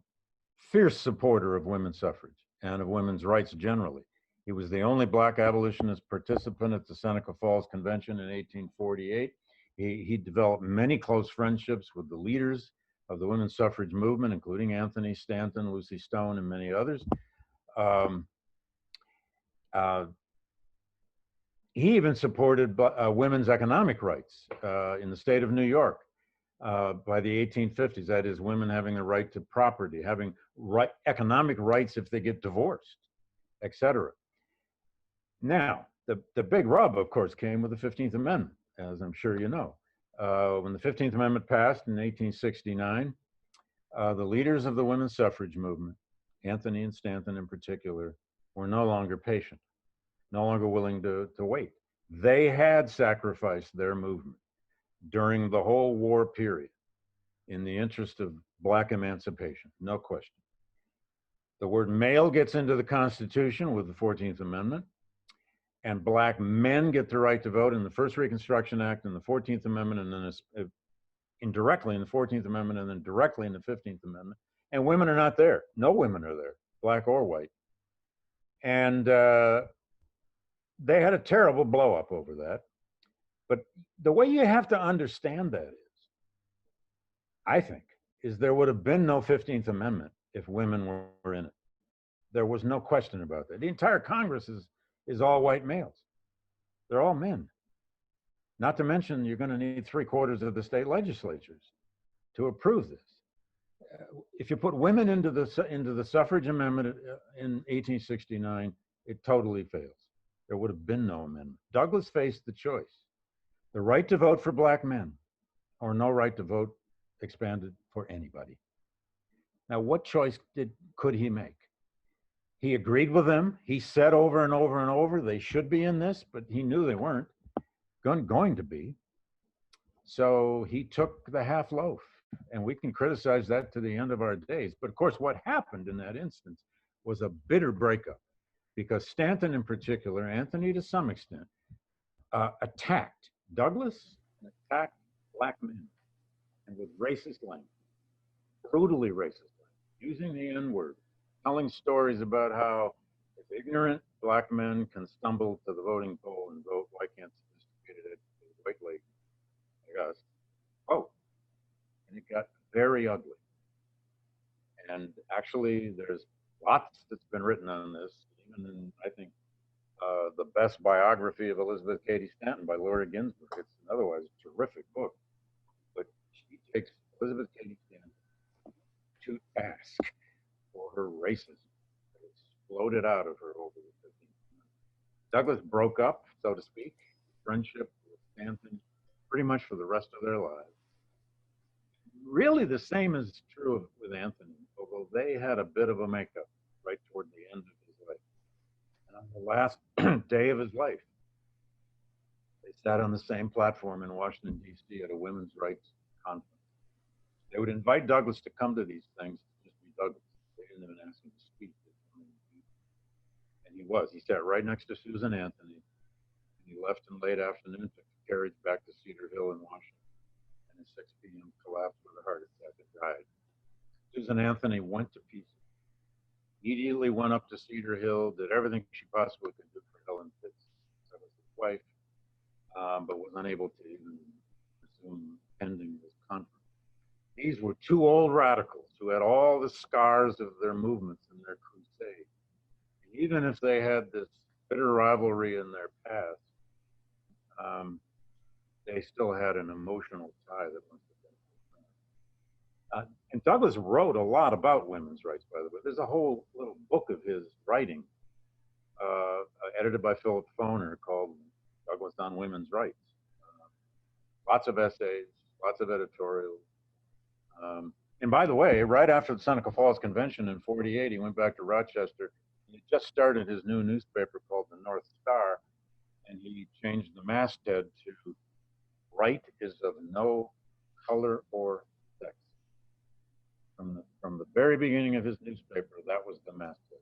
fierce supporter of women's suffrage and of women's rights generally. He was the only Black abolitionist participant at the Seneca Falls Convention in 1848. He developed many close friendships with the leaders of the women's suffrage movement, including Anthony Stanton, Lucy Stone, and many others. He even supported women's economic rights in the state of New York by the 1850s. That is, women having the right to property, having economic rights if they get divorced, etc. Now, the big rub, of course, came with the 15th Amendment, as I'm sure you know. When the 15th Amendment passed in 1869, the leaders of the women's suffrage movement, Anthony and Stanton in particular, were no longer patient, no longer willing to wait. They had sacrificed their movement during the whole war period in the interest of Black emancipation, no question. The word male gets into the Constitution with the 14th Amendment, and Black men get the right to vote in the first Reconstruction Act and the 14th Amendment, and then indirectly in the 14th Amendment, and then directly in the 15th Amendment. And women are not there. No women are there, Black or white. And they had a terrible blow up over that. But the way you have to understand that is, I think, is there would have been no 15th Amendment if women were in it. There was no question about that. The entire Congress is all white males. They're all men. Not to mention, you're going to need 3/4 of the state legislatures to approve this. If you put women into the suffrage amendment in 1869, it totally fails. There would have been no amendment. Douglass faced the choice: the right to vote for black men, or no right to vote expanded for anybody. Now, what choice could he make? He agreed with them. He said over and over and over they should be in this, but he knew they weren't going to be. So he took the half loaf, and we can criticize that to the end of our days. But of course, what happened in that instance was a bitter breakup, because Stanton in particular, Anthony to some extent, attacked Douglass and attacked black men, and with racist language, brutally racist language, using the N-word, telling stories about how if ignorant black men can stumble to the voting poll and vote, why can't sophisticated white lady like us vote? And it got very ugly. And actually, there's lots that's been written on this, even in, I think, the best biography of Elizabeth Cady Stanton by Laura Ginsburg. It's an otherwise terrific book. But she takes Elizabeth Cady Stanton to task for her racism that exploded out of her over the 15th Amendment. Douglass broke up, so to speak, friendship with Stanton pretty much for the rest of their lives. Really the same is true with Anthony, although they had a bit of a makeup right toward the end of his life. And on the last day of his life, they sat on the same platform in Washington, D.C. at a women's rights conference. They would invite Douglass to come to these things, just be Douglass. They didn't even ask him to speak. And he was. He sat right next to Susan Anthony. And he left in late afternoon, took the carriage back to Cedar Hill in Washington. And at 6 p.m. collapsed with a heart attack and died. Susan Anthony went to pieces. Immediately went up to Cedar Hill, did everything she possibly could do for Helen Pitts, that was his wife, but was unable to even resume attending this conference. These were two old radicals who had all the scars of their movements and their crusade. And even if they had this bitter rivalry in their past, they still had an emotional tie that must have been. And Douglass wrote a lot about women's rights, by the way. There's a whole little book of his writing, edited by Philip Foner, called Douglass on Women's Rights. Lots of essays, lots of editorials. And by the way, right after the Seneca Falls Convention in '48, he went back to Rochester. He just started his new newspaper called the North Star, and he changed the masthead to "Right is of no color or sex." From the very beginning of his newspaper, that was the masthead.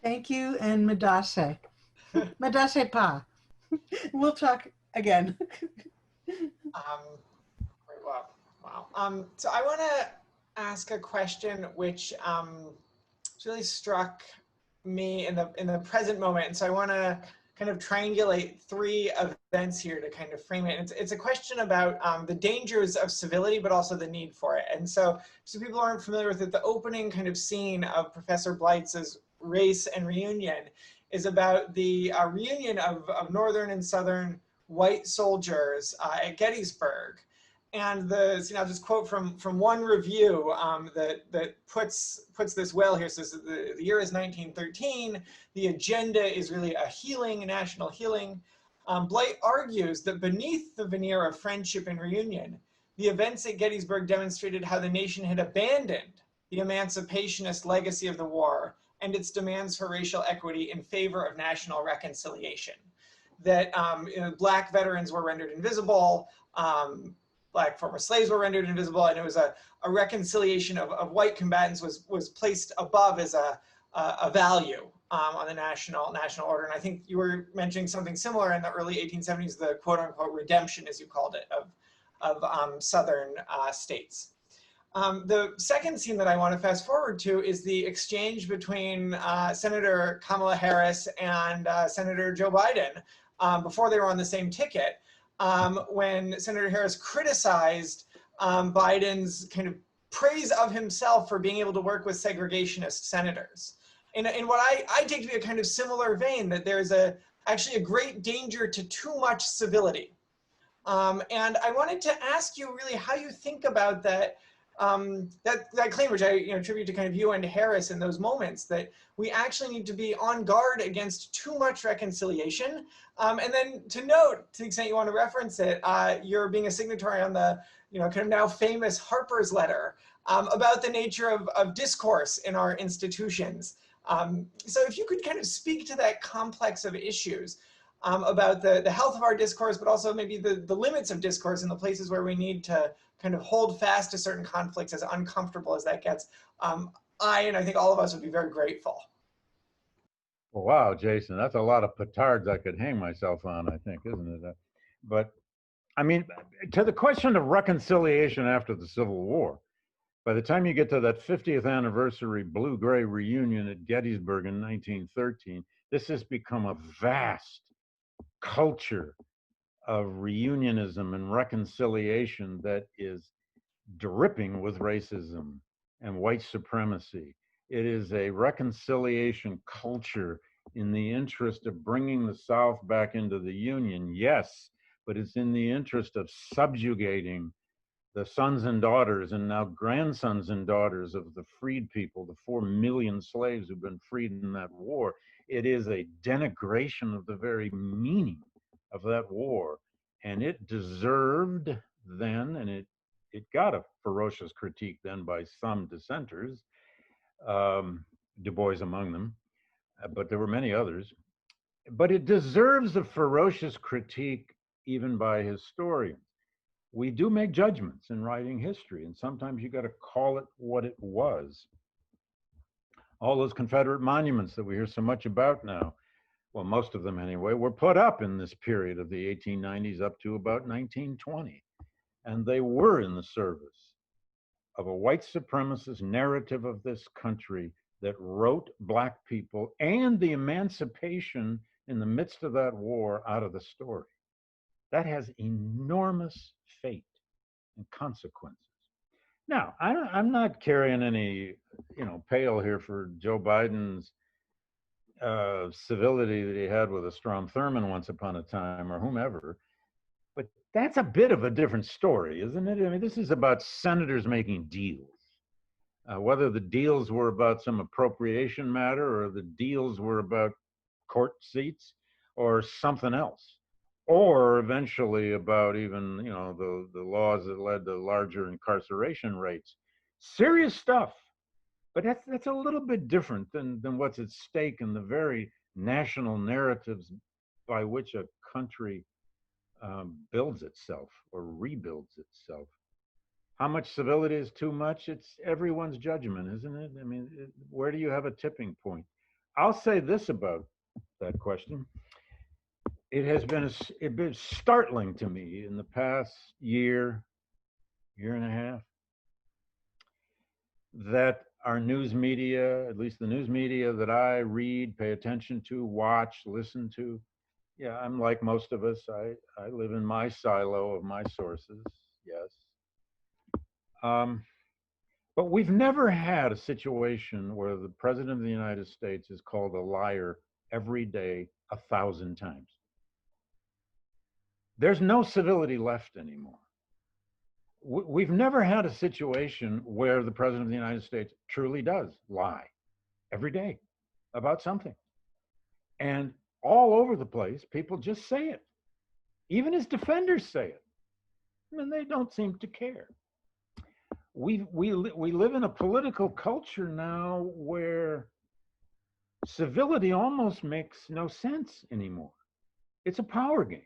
Thank you, and Madase. Madase Pa. We'll talk again. Wow. So I want to ask a question which really struck me in the present moment, and so I want to kind of triangulate three events here to kind of frame it. It's a question about the dangers of civility, but also the need for it. And so people aren't familiar with it, the opening kind of scene of Professor Blight's Race and Reunion is about the reunion of Northern and Southern white soldiers at Gettysburg. And I'll just quote from one review that puts this well here. So the year is 1913. The agenda is really a national healing. Blight argues that beneath the veneer of friendship and reunion, the events at Gettysburg demonstrated how the nation had abandoned the emancipationist legacy of the war and its demands for racial equity in favor of national reconciliation. That Black veterans were rendered invisible, Black former slaves were rendered invisible, and it was a reconciliation of white combatants was placed above as a value on the national order. And I think you were mentioning something similar in the early 1870s, the quote unquote redemption, as you called it, of Southern states. The second scene that I want to fast forward to is the exchange between Senator Kamala Harris and Senator Joe Biden before they were on the same ticket, when Senator Harris criticized Biden's kind of praise of himself for being able to work with segregationist senators. In what I take to be a kind of similar vein, that there's actually a great danger to too much civility. And I wanted to ask you really how you think about that, that claim, which I attribute to kind of you and Harris in those moments, that we actually need to be on guard against too much reconciliation. And then to note, to the extent you want to reference it, you're being a signatory on the kind of now famous Harper's letter about the nature of discourse in our institutions. So if you could kind of speak to that complex of issues about the health of our discourse, but also maybe the limits of discourse in the places where we need to kind of hold fast to certain conflicts, as uncomfortable as that gets, and I think all of us would be very grateful. Well, wow, Jason, that's a lot of petards I could hang myself on, I think, isn't it? But I mean, to the question of reconciliation after the Civil War, by the time you get to that 50th anniversary blue-gray reunion at Gettysburg in 1913, this has become a vast culture of reunionism and reconciliation that is dripping with racism and white supremacy. It is a reconciliation culture in the interest of bringing the South back into the Union, yes, but it's in the interest of subjugating the sons and daughters and now grandsons and daughters of the freed people, the 4 million slaves who've been freed in that war. It is a denigration of the very meaning of that war. And it deserved then, and it got a ferocious critique then by some dissenters, Du Bois among them, but there were many others. But it deserves a ferocious critique even by historians. We do make judgments in writing history, and sometimes you got to call it what it was. All those Confederate monuments that we hear so much about now, well, most of them anyway, were put up in this period of the 1890s up to about 1920. And they were in the service of a white supremacist narrative of this country that wrote Black people and the emancipation in the midst of that war out of the story. That has enormous fate and consequences. Now, I'm not carrying any, pail here for Joe Biden's civility that he had with a Strom Thurmond once upon a time, or whomever. But that's a bit of a different story, isn't it? I mean, this is about senators making deals. Whether the deals were about some appropriation matter, or the deals were about court seats, or something else, or eventually about even the laws that led to larger incarceration rates. Serious stuff. But that's a little bit different than what's at stake in the very national narratives by which a country builds itself or rebuilds itself. How much civility is too much? It's everyone's judgment, isn't it? I mean, where do you have a tipping point? I'll say this about that question. It has been startling to me in the past year and a half, that our news media, at least the news media that I read, pay attention to, watch, listen to, yeah, I'm like most of us. I live in my silo of my sources, yes. But we've never had a situation where the President of the United States is called a liar every day 1,000 times. There's no civility left anymore. We've never had a situation where the President of the United States truly does lie every day about something. And all over the place, people just say it. Even his defenders say it. I mean, they don't seem to care. We live in a political culture now where civility almost makes no sense anymore. It's a power game.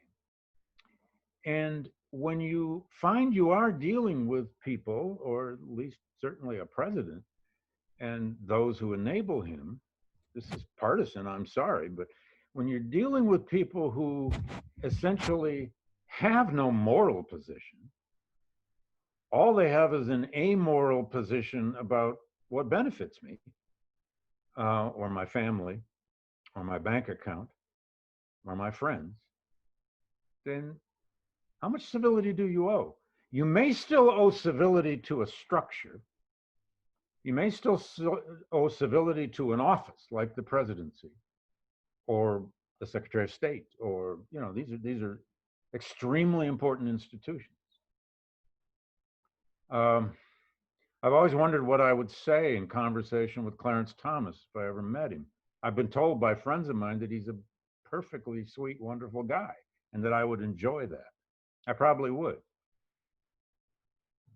And when you find you are dealing with people, or at least certainly a president, and those who enable him, this is partisan, I'm sorry, but when you're dealing with people who essentially have no moral position, all they have is an amoral position about what benefits me, or my family, or my bank account, or my friends, then how much civility do you owe? You may still owe civility to a structure. You may still owe civility to an office like the presidency or the Secretary of State, or, you know, these are extremely important institutions. I've always wondered what I would say in conversation with Clarence Thomas if I ever met him. I've been told by friends of mine that he's a perfectly sweet, wonderful guy, and that I would enjoy that. I probably would.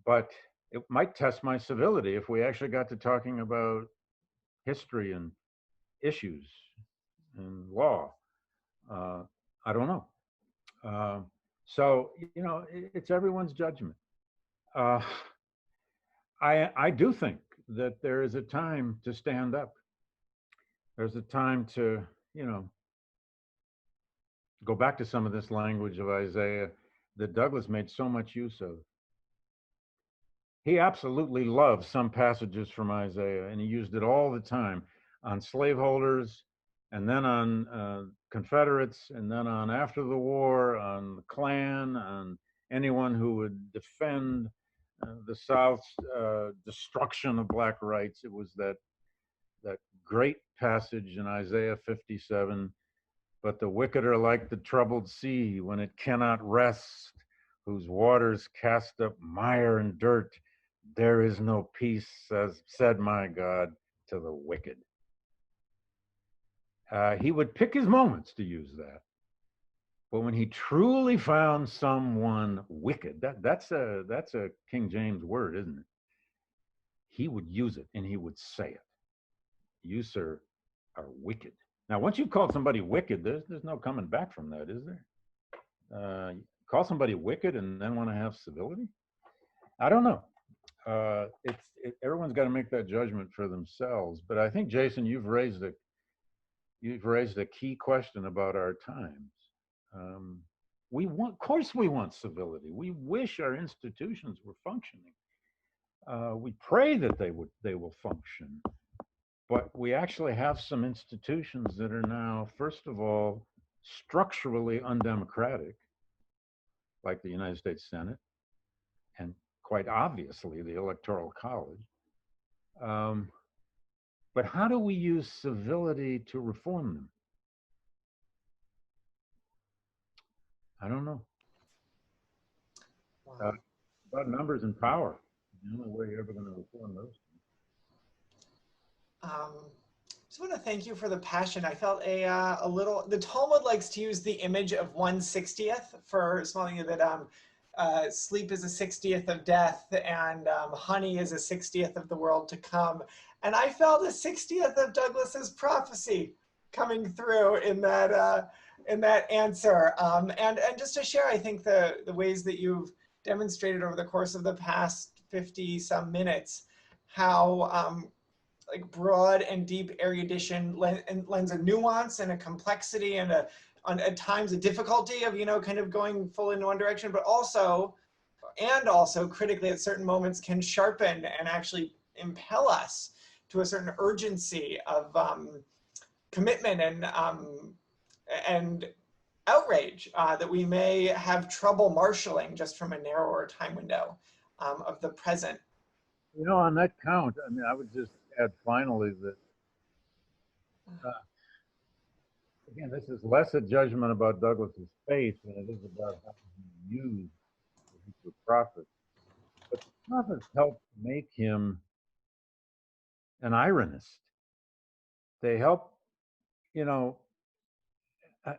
But it might test my civility if we actually got to talking about history and issues and law. I don't know. So, you know, it's everyone's judgment. I do think that there is a time to stand up. There's a time to, you know, go back to some of this language of Isaiah that Douglass made so much use of. He absolutely loved some passages from Isaiah, and he used it all the time on slaveholders, and then on Confederates, and then on after the war, on the Klan, on anyone who would defend the South's destruction of Black rights. It was that great passage in Isaiah 57, but the wicked are like the troubled sea when it cannot rest, whose waters cast up mire and dirt. There is no peace, said my God, to the wicked. He would pick his moments to use that. But when he truly found someone wicked, that's a King James word, isn't it? He would use it and he would say it. You, sir, are wicked. Now, once you've called somebody wicked, there's no coming back from that, is there? Call somebody wicked and then want to have civility? I don't know. Everyone's got to make that judgment for themselves. But I think, Jason, you've raised a key question about our times. Of course we want civility. We wish our institutions were functioning. We pray that they will function. But we actually have some institutions that are now, first of all, structurally undemocratic, like the United States Senate, and quite obviously the Electoral College. But how do we use civility to reform them? I don't know. About numbers and power. The only way you're ever going to reform those. Just want to thank you for the passion. I felt a little, the Talmud likes to use the image of 1/60th for telling you that sleep is a 60th of death and honey is a 60th of the world to come. And I felt a 60th of Douglass's prophecy coming through in that answer. And just to share, I think the ways that you've demonstrated over the course of the past 50 some minutes, how like broad and deep erudition lends a nuance and a complexity and at times a difficulty of, you know, kind of going full in one direction, but also critically at certain moments can sharpen and actually impel us to a certain urgency of commitment and outrage that we may have trouble marshaling just from a narrower time window of the present. You know, on that count, I mean, I would just add finally that, again, this is less a judgment about Douglass's faith than it is about how he used the prophets. But the prophets helped make him an ironist. They help, you know,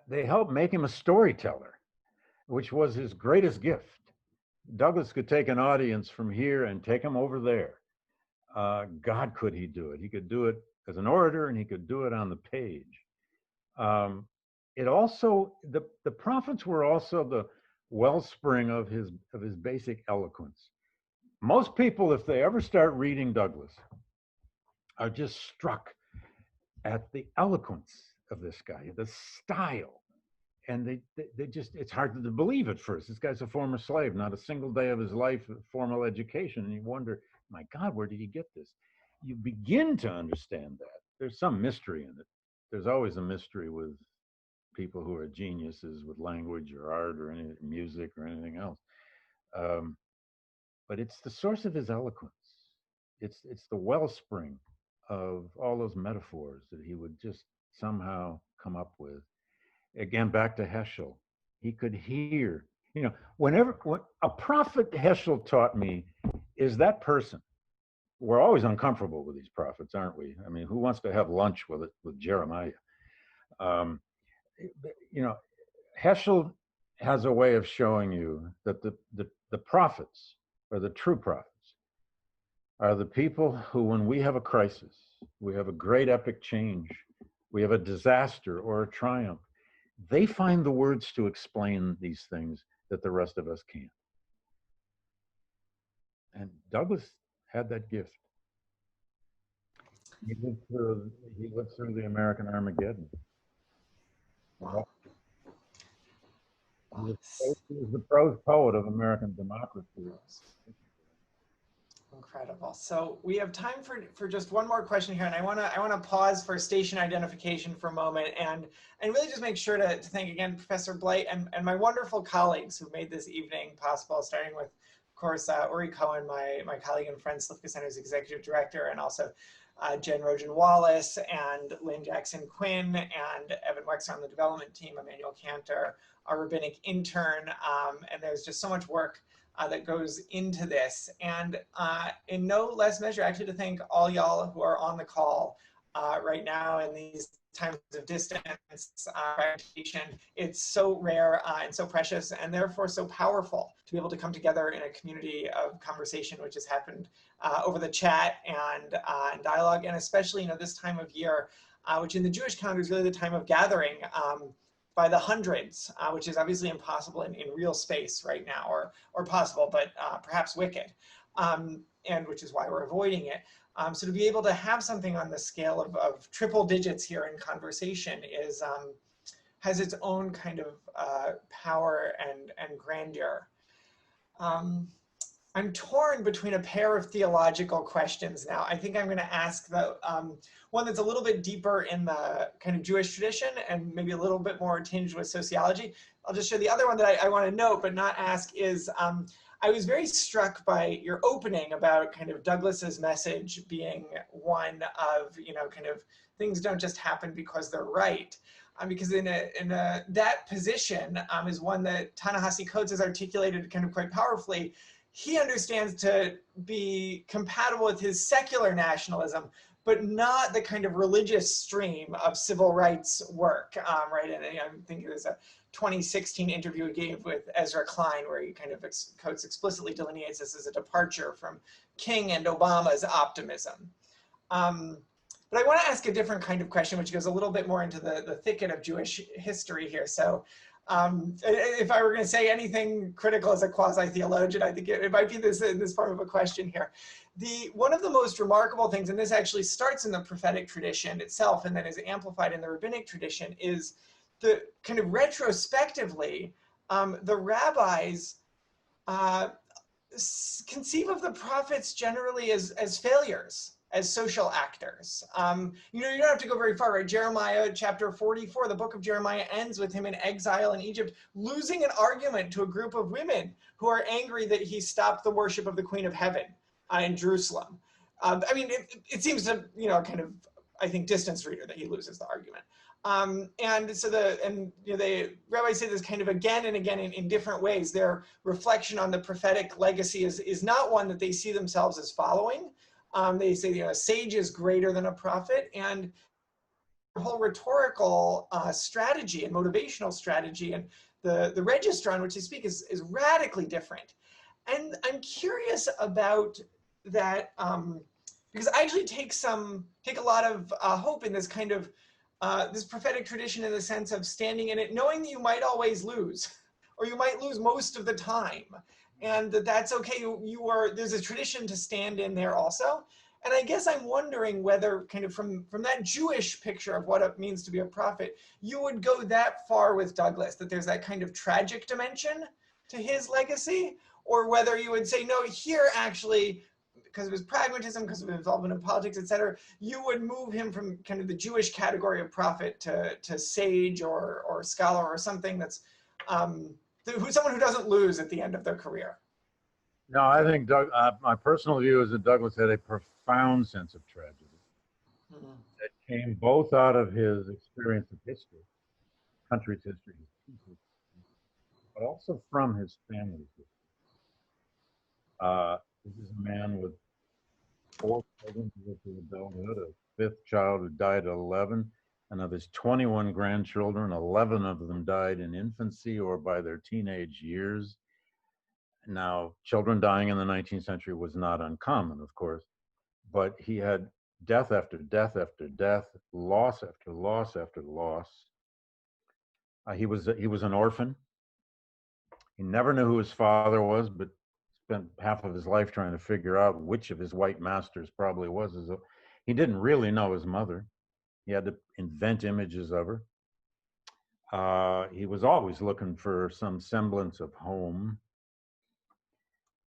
they helped make him a storyteller, which was his greatest gift. Douglass could take an audience from here and take them over there. God, could he do it? He could do it as an orator, and he could do it on the page. It also, the prophets were also the wellspring of his basic eloquence. Most people, if they ever start reading Douglass, are just struck at the eloquence of this guy, the style. and they just, it's hard to believe at first. This guy's a former slave, not a single day of his life formal education, and you wonder, my God, where did he get this? You begin to understand that there's some mystery in it. There's always a mystery with people who are geniuses with language or art or any music or anything else. But it's the source of his eloquence. It's the wellspring of all those metaphors that he would just somehow come up with. Again, back to Heschel, he could hear, when a prophet, Heschel taught me, is that person. We're always uncomfortable with these prophets, aren't we? I mean, who wants to have lunch with Jeremiah? Heschel has a way of showing you that the prophets, or the true prophets, are the people who, when we have a crisis, we have a great epic change, we have a disaster or a triumph, they find the words to explain these things that the rest of us can't. And Douglass had that gift. He lived through the American Armageddon. Wow. He was the prose poet of American democracy. Incredible. So we have time for just one more question here, and I want to pause for station identification for a moment, and really just make sure to thank again Professor Blight and my wonderful colleagues who made this evening possible, starting with, of course, Uri Cohen, my colleague and friend, Slifka Center's executive director, and also Jen Rogen-Wallace and Lynn Jackson-Quinn and Evan Wexler on the development team, Emmanuel Cantor, our rabbinic intern, and there's just so much work that goes into this. And in no less measure, actually, to thank all y'all who are on the call right now in these times of distance, it's so rare and so precious, and therefore so powerful to be able to come together in a community of conversation, which has happened over the chat and dialogue, and especially this time of year, which in the Jewish calendar is really the time of gathering by the hundreds, which is obviously impossible in real space right now, or possible, but perhaps wicked, and which is why we're avoiding it. So to be able to have something on the scale of triple digits here in conversation has its own kind of power and grandeur. I'm torn between a pair of theological questions now. I think I'm going to ask the one that's a little bit deeper in the kind of Jewish tradition and maybe a little bit more tinged with sociology. I'll just share the other one that I want to note but not ask is, I was very struck by your opening about kind of Douglass's message being one of, kind of things don't just happen because they're right. Because that position is one that Ta-Nehisi Coates has articulated kind of quite powerfully. He understands to be compatible with his secular nationalism, but not the kind of religious stream of civil rights work, right? And I think there's a 2016 interview he gave with Ezra Klein where he kind of Coates explicitly delineates this as a departure from King and Obama's optimism. But I want to ask a different kind of question, which goes a little bit more into the thicket of Jewish history here. So if I were going to say anything critical as a quasi-theologian, I think it might be this form of a question here. One of the most remarkable things, and this actually starts in the prophetic tradition itself and then is amplified in the rabbinic tradition, is the kind of retrospectively, the rabbis conceive of the prophets generally as failures, as social actors. You don't have to go very far, right? Jeremiah chapter 44, the book of Jeremiah ends with him in exile in Egypt, losing an argument to a group of women who are angry that he stopped the worship of the Queen of Heaven in Jerusalem. I mean, it seems to, kind of, I think, distance reader that he loses the argument. And so the rabbis say this kind of again and again in different ways. Their reflection on the prophetic legacy is not one that they see themselves as following. They say, a sage is greater than a prophet, and the whole rhetorical strategy and motivational strategy and the register on which they speak is radically different. And I'm curious about that because I actually take a lot of hope in this kind of this prophetic tradition in the sense of standing in it, knowing that you might always lose, or you might lose most of the time. And that's okay. There's a tradition to stand in there also. And I guess I'm wondering whether kind of from that Jewish picture of what it means to be a prophet, you would go that far with Douglass, that there's that kind of tragic dimension to his legacy, or whether you would say, no, here actually, because of his pragmatism, because of his involvement in politics, et cetera, you would move him from kind of the Jewish category of prophet to sage or scholar or something that's someone who doesn't lose at the end of their career. No, I think my personal view is that Douglass had a profound sense of tragedy that came both out of his experience of history, country's history, his people's history, but also from his family's history. This is a man with 4 children who lived to adulthood, a 5th child who died at 11, and of his 21 grandchildren, 11 of them died in infancy or by their teenage years. Now, children dying in the 19th century was not uncommon, of course, but he had death after death after death, loss after loss after loss. He was an orphan. He never knew who his father was, but spent half of his life trying to figure out which of his white masters probably was. He didn't really know his mother. He had to invent images of her. He was always looking for some semblance of home.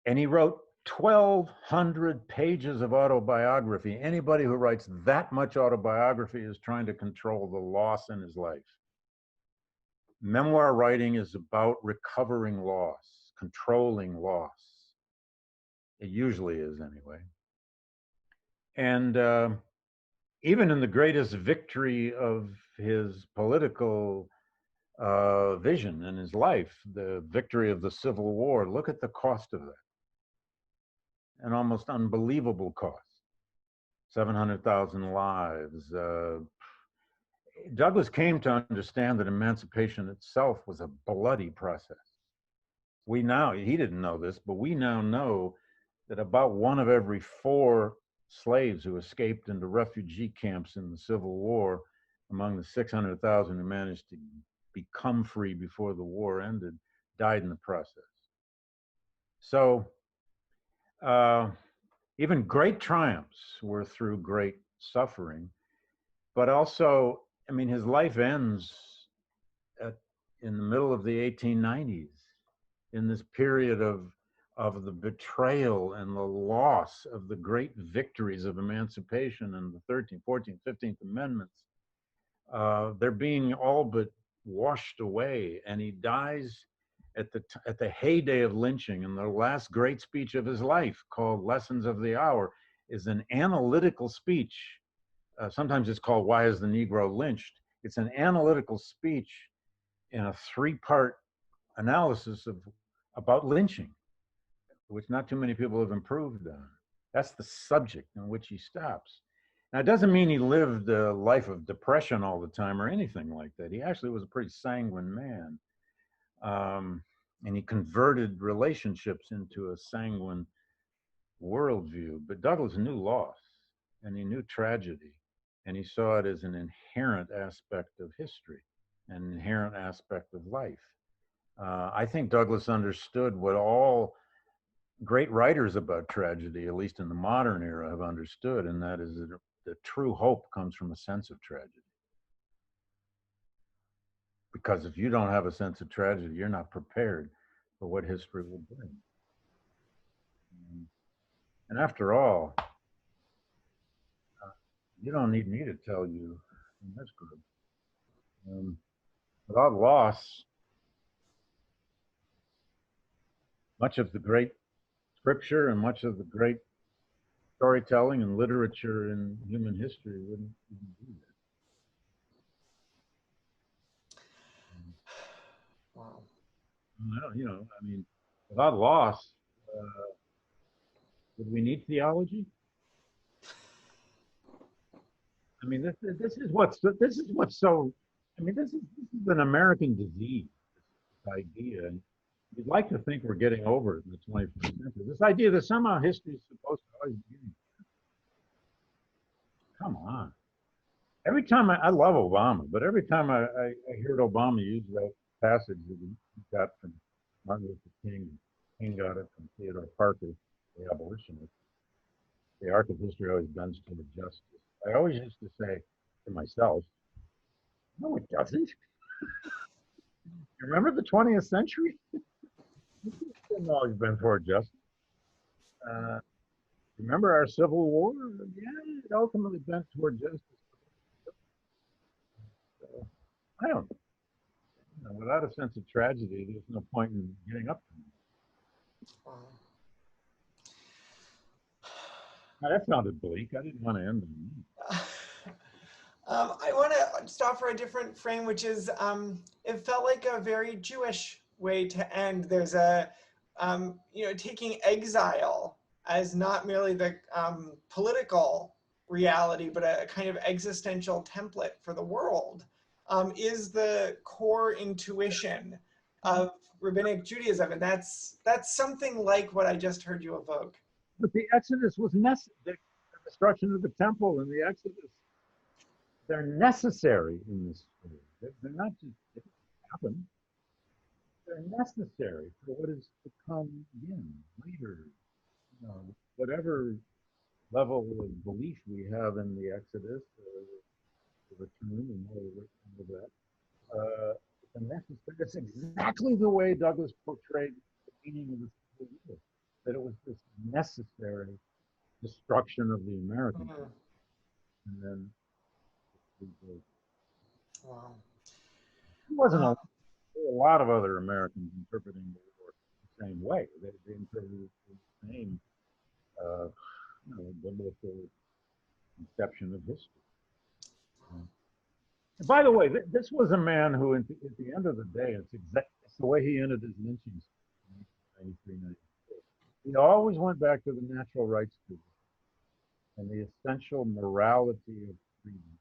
And he wrote 1,200 pages of autobiography. Anybody who writes that much autobiography is trying to control the loss in his life. Memoir writing is about recovering loss, controlling loss. It usually is, anyway. And even in the greatest victory of his political vision in his life, the victory of the Civil War, look at the cost of that. An almost unbelievable cost. 700,000 lives. Douglass came to understand that emancipation itself was a bloody process. He didn't know this, but we now know that about 1 of every 4 slaves who escaped into refugee camps in the Civil War, among the 600,000 who managed to become free before the war ended, died in the process. So even great triumphs were through great suffering, but also, I mean, his life ends in the middle of the 1890s, in this period of the betrayal and the loss of the great victories of emancipation and the 13th, 14th, 15th Amendments. They're being all but washed away, and he dies at the heyday of lynching. And the last great speech of his life, called Lessons of the Hour, is an analytical speech. Sometimes it's called Why is the Negro Lynched? It's an analytical speech in a 3-part analysis about lynching, which not too many people have improved on. That's the subject in which he stops. Now, it doesn't mean he lived a life of depression all the time or anything like that. He actually was a pretty sanguine man. And he converted relationships into a sanguine worldview. But Douglass knew loss, and he knew tragedy, and he saw it as an inherent aspect of history, an inherent aspect of life. I think Douglass understood what all great writers about tragedy, at least in the modern era, have understood, and that is that true hope comes from a sense of tragedy. Because if you don't have a sense of tragedy, you're not prepared for what history will bring. And after all, you don't need me to tell you in this group. Without loss, much of the great scripture and much of the great storytelling and literature in human history wouldn't even be there. Wow. I mean, without loss, would we need theology? I mean, this is what's so. I mean, this is an American disease. This idea, and we'd like to think we're getting over it in the 21st century. This idea that somehow history is supposed to always be. Come on. Every time I love Obama, but every time I heard Obama use that passage that he got from Martin Luther King, King got it from Theodore Parker, the abolitionist. the arc of history always bends toward justice. I always used to say to myself, no, it doesn't. You remember the 20th century? It didn't always bend toward justice. Remember our Civil War? Yeah, it ultimately bent toward justice. So, I don't know. You know, without a sense of tragedy, there's no point in getting up to it. Wow. Now, that sounded bleak. I didn't want to end on I want to just offer a different frame, which is it felt like a very Jewish way to end. There's a, taking exile as not merely the political reality, but a kind of existential template for the world, is the core intuition of rabbinic Judaism. And that's something like what I just heard you evoke. But the Exodus was necessary. The destruction of the temple and the Exodus, they're necessary in this story. They're not just, they happen. They're necessary for what is to come again later. You know, whatever level of belief we have in the Exodus, the return and all of that, it's exactly the way Douglass portrayed the meaning of the Civil War, that it was this necessary destruction of the American people. And then Wow. There wasn't a, there were a lot of other Americans interpreting the war the same way. They interpreted it the same biblical conception of history. And by the way, this was a man who, at the end of the day, it's the way he ended his lynchings in 1993, 1994. He always went back to the natural rights movement and the essential morality of freedom.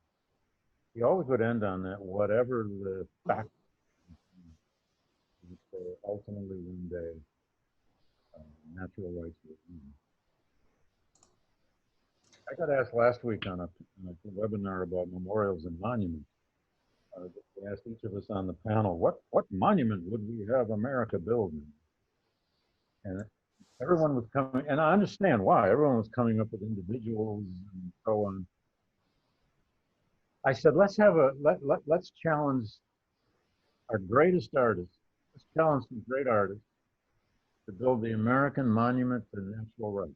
He always would end on that, whatever the fact. Ultimately, one day, natural rights will win. I got asked last week on a webinar about memorials and monuments. They asked each of us on the panel, what monument would we have America build? And everyone was coming, and I understand why. Everyone was coming up with individuals and so on. I said, let's challenge our greatest artists. Let's challenge some great artists to build the American Monument to Natural Rights.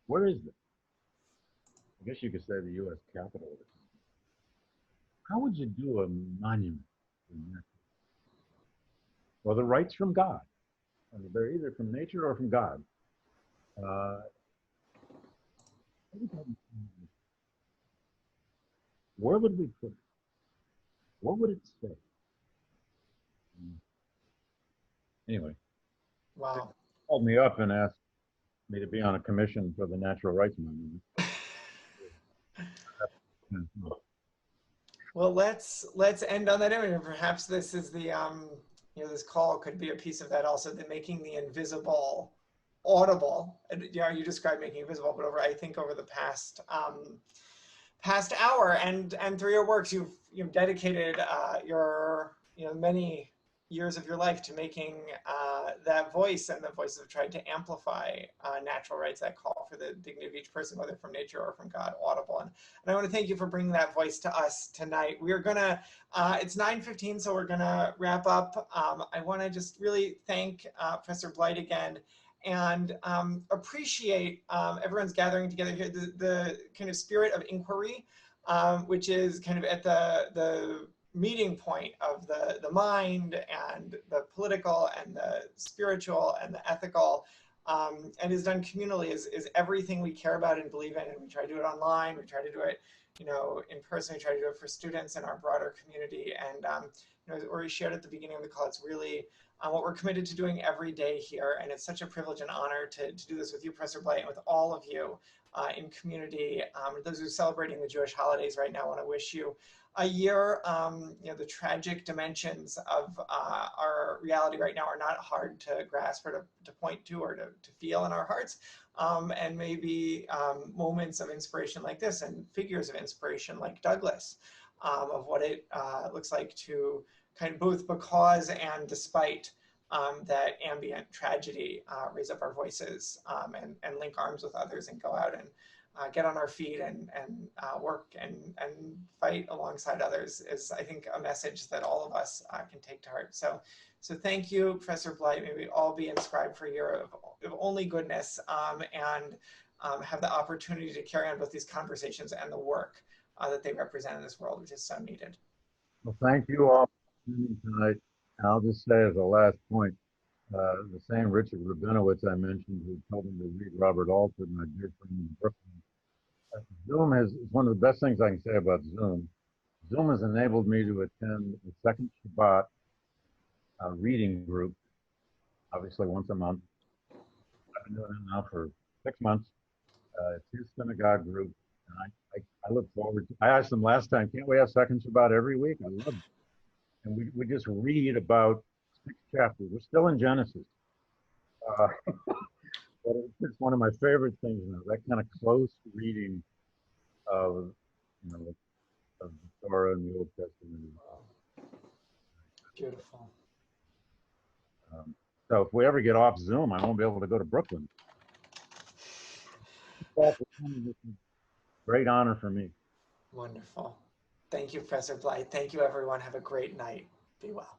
Where is it? I guess you could say the U.S. Capitol. How would you do a monument to natural rights? Well, the rights from God. I mean, they're either from nature or from God. Where would we put it? What would it say? Anyway. Wow. They called me up and asked me to be on a commission for the Natural Rights Monument. Well, let's end on that image, and perhaps this is the this call could be a piece of that also, the making the invisible audible. You described making it visible, but I think over the past hour and through your works, you've dedicated your many years of your life to making that voice, and the voices have tried to amplify natural rights, that call for the dignity of each person, whether from nature or from God, audible. And I want to thank you for bringing that voice to us tonight. We're gonna, it's 9:15, so we're gonna wrap up. I want to just really thank Professor Blight again, and appreciate everyone's gathering together here, the kind of spirit of inquiry, which is kind of at the meeting point of the mind and the political and the spiritual and the ethical, and is done communally, is everything we care about and believe in. And we try to do it online, we try to do it in person, we try to do it for students in our broader community. And as Uri shared at the beginning of the call, it's really what we're committed to doing every day here. And it's such a privilege and honor to do this with you, Professor Blight, and with all of you in community. Those who are celebrating the Jewish holidays right now, I want to wish you a year. The tragic dimensions of our reality right now are not hard to grasp or to point to or to feel in our hearts. And maybe moments of inspiration like this, and figures of inspiration like Douglass, of what it looks like to kind of both because and despite that ambient tragedy, raise up our voices and link arms with others and go out and get on our feet and work and fight alongside others is, I think, a message that all of us can take to heart. So thank you, Professor Blight. May we all be inscribed for a year of only goodness and have the opportunity to carry on both these conversations and the work that they represent in this world, which is so needed. Well, thank you all for tuning tonight. And I'll just say as a last point, the same Richard Rabinowitz I mentioned, who told me to read Robert Alton, my dear friend in Brooklyn. Zoom is one of the best things I can say about Zoom. Zoom has enabled me to attend the second Shabbat reading group, obviously once a month. I've been doing it now for 6 months. It's his synagogue group, and I look forward to. I asked them last time, can't we have second Shabbat every week? I love it. And we just read about 6 chapters. We're still in Genesis. But it's one of my favorite things now, that kind of close reading of, of the Torah and the Old Testament. Beautiful. So if we ever get off Zoom, I won't be able to go to Brooklyn. Great honor for me. Wonderful. Thank you, Professor Blight. Thank you, everyone. Have a great night. Be well.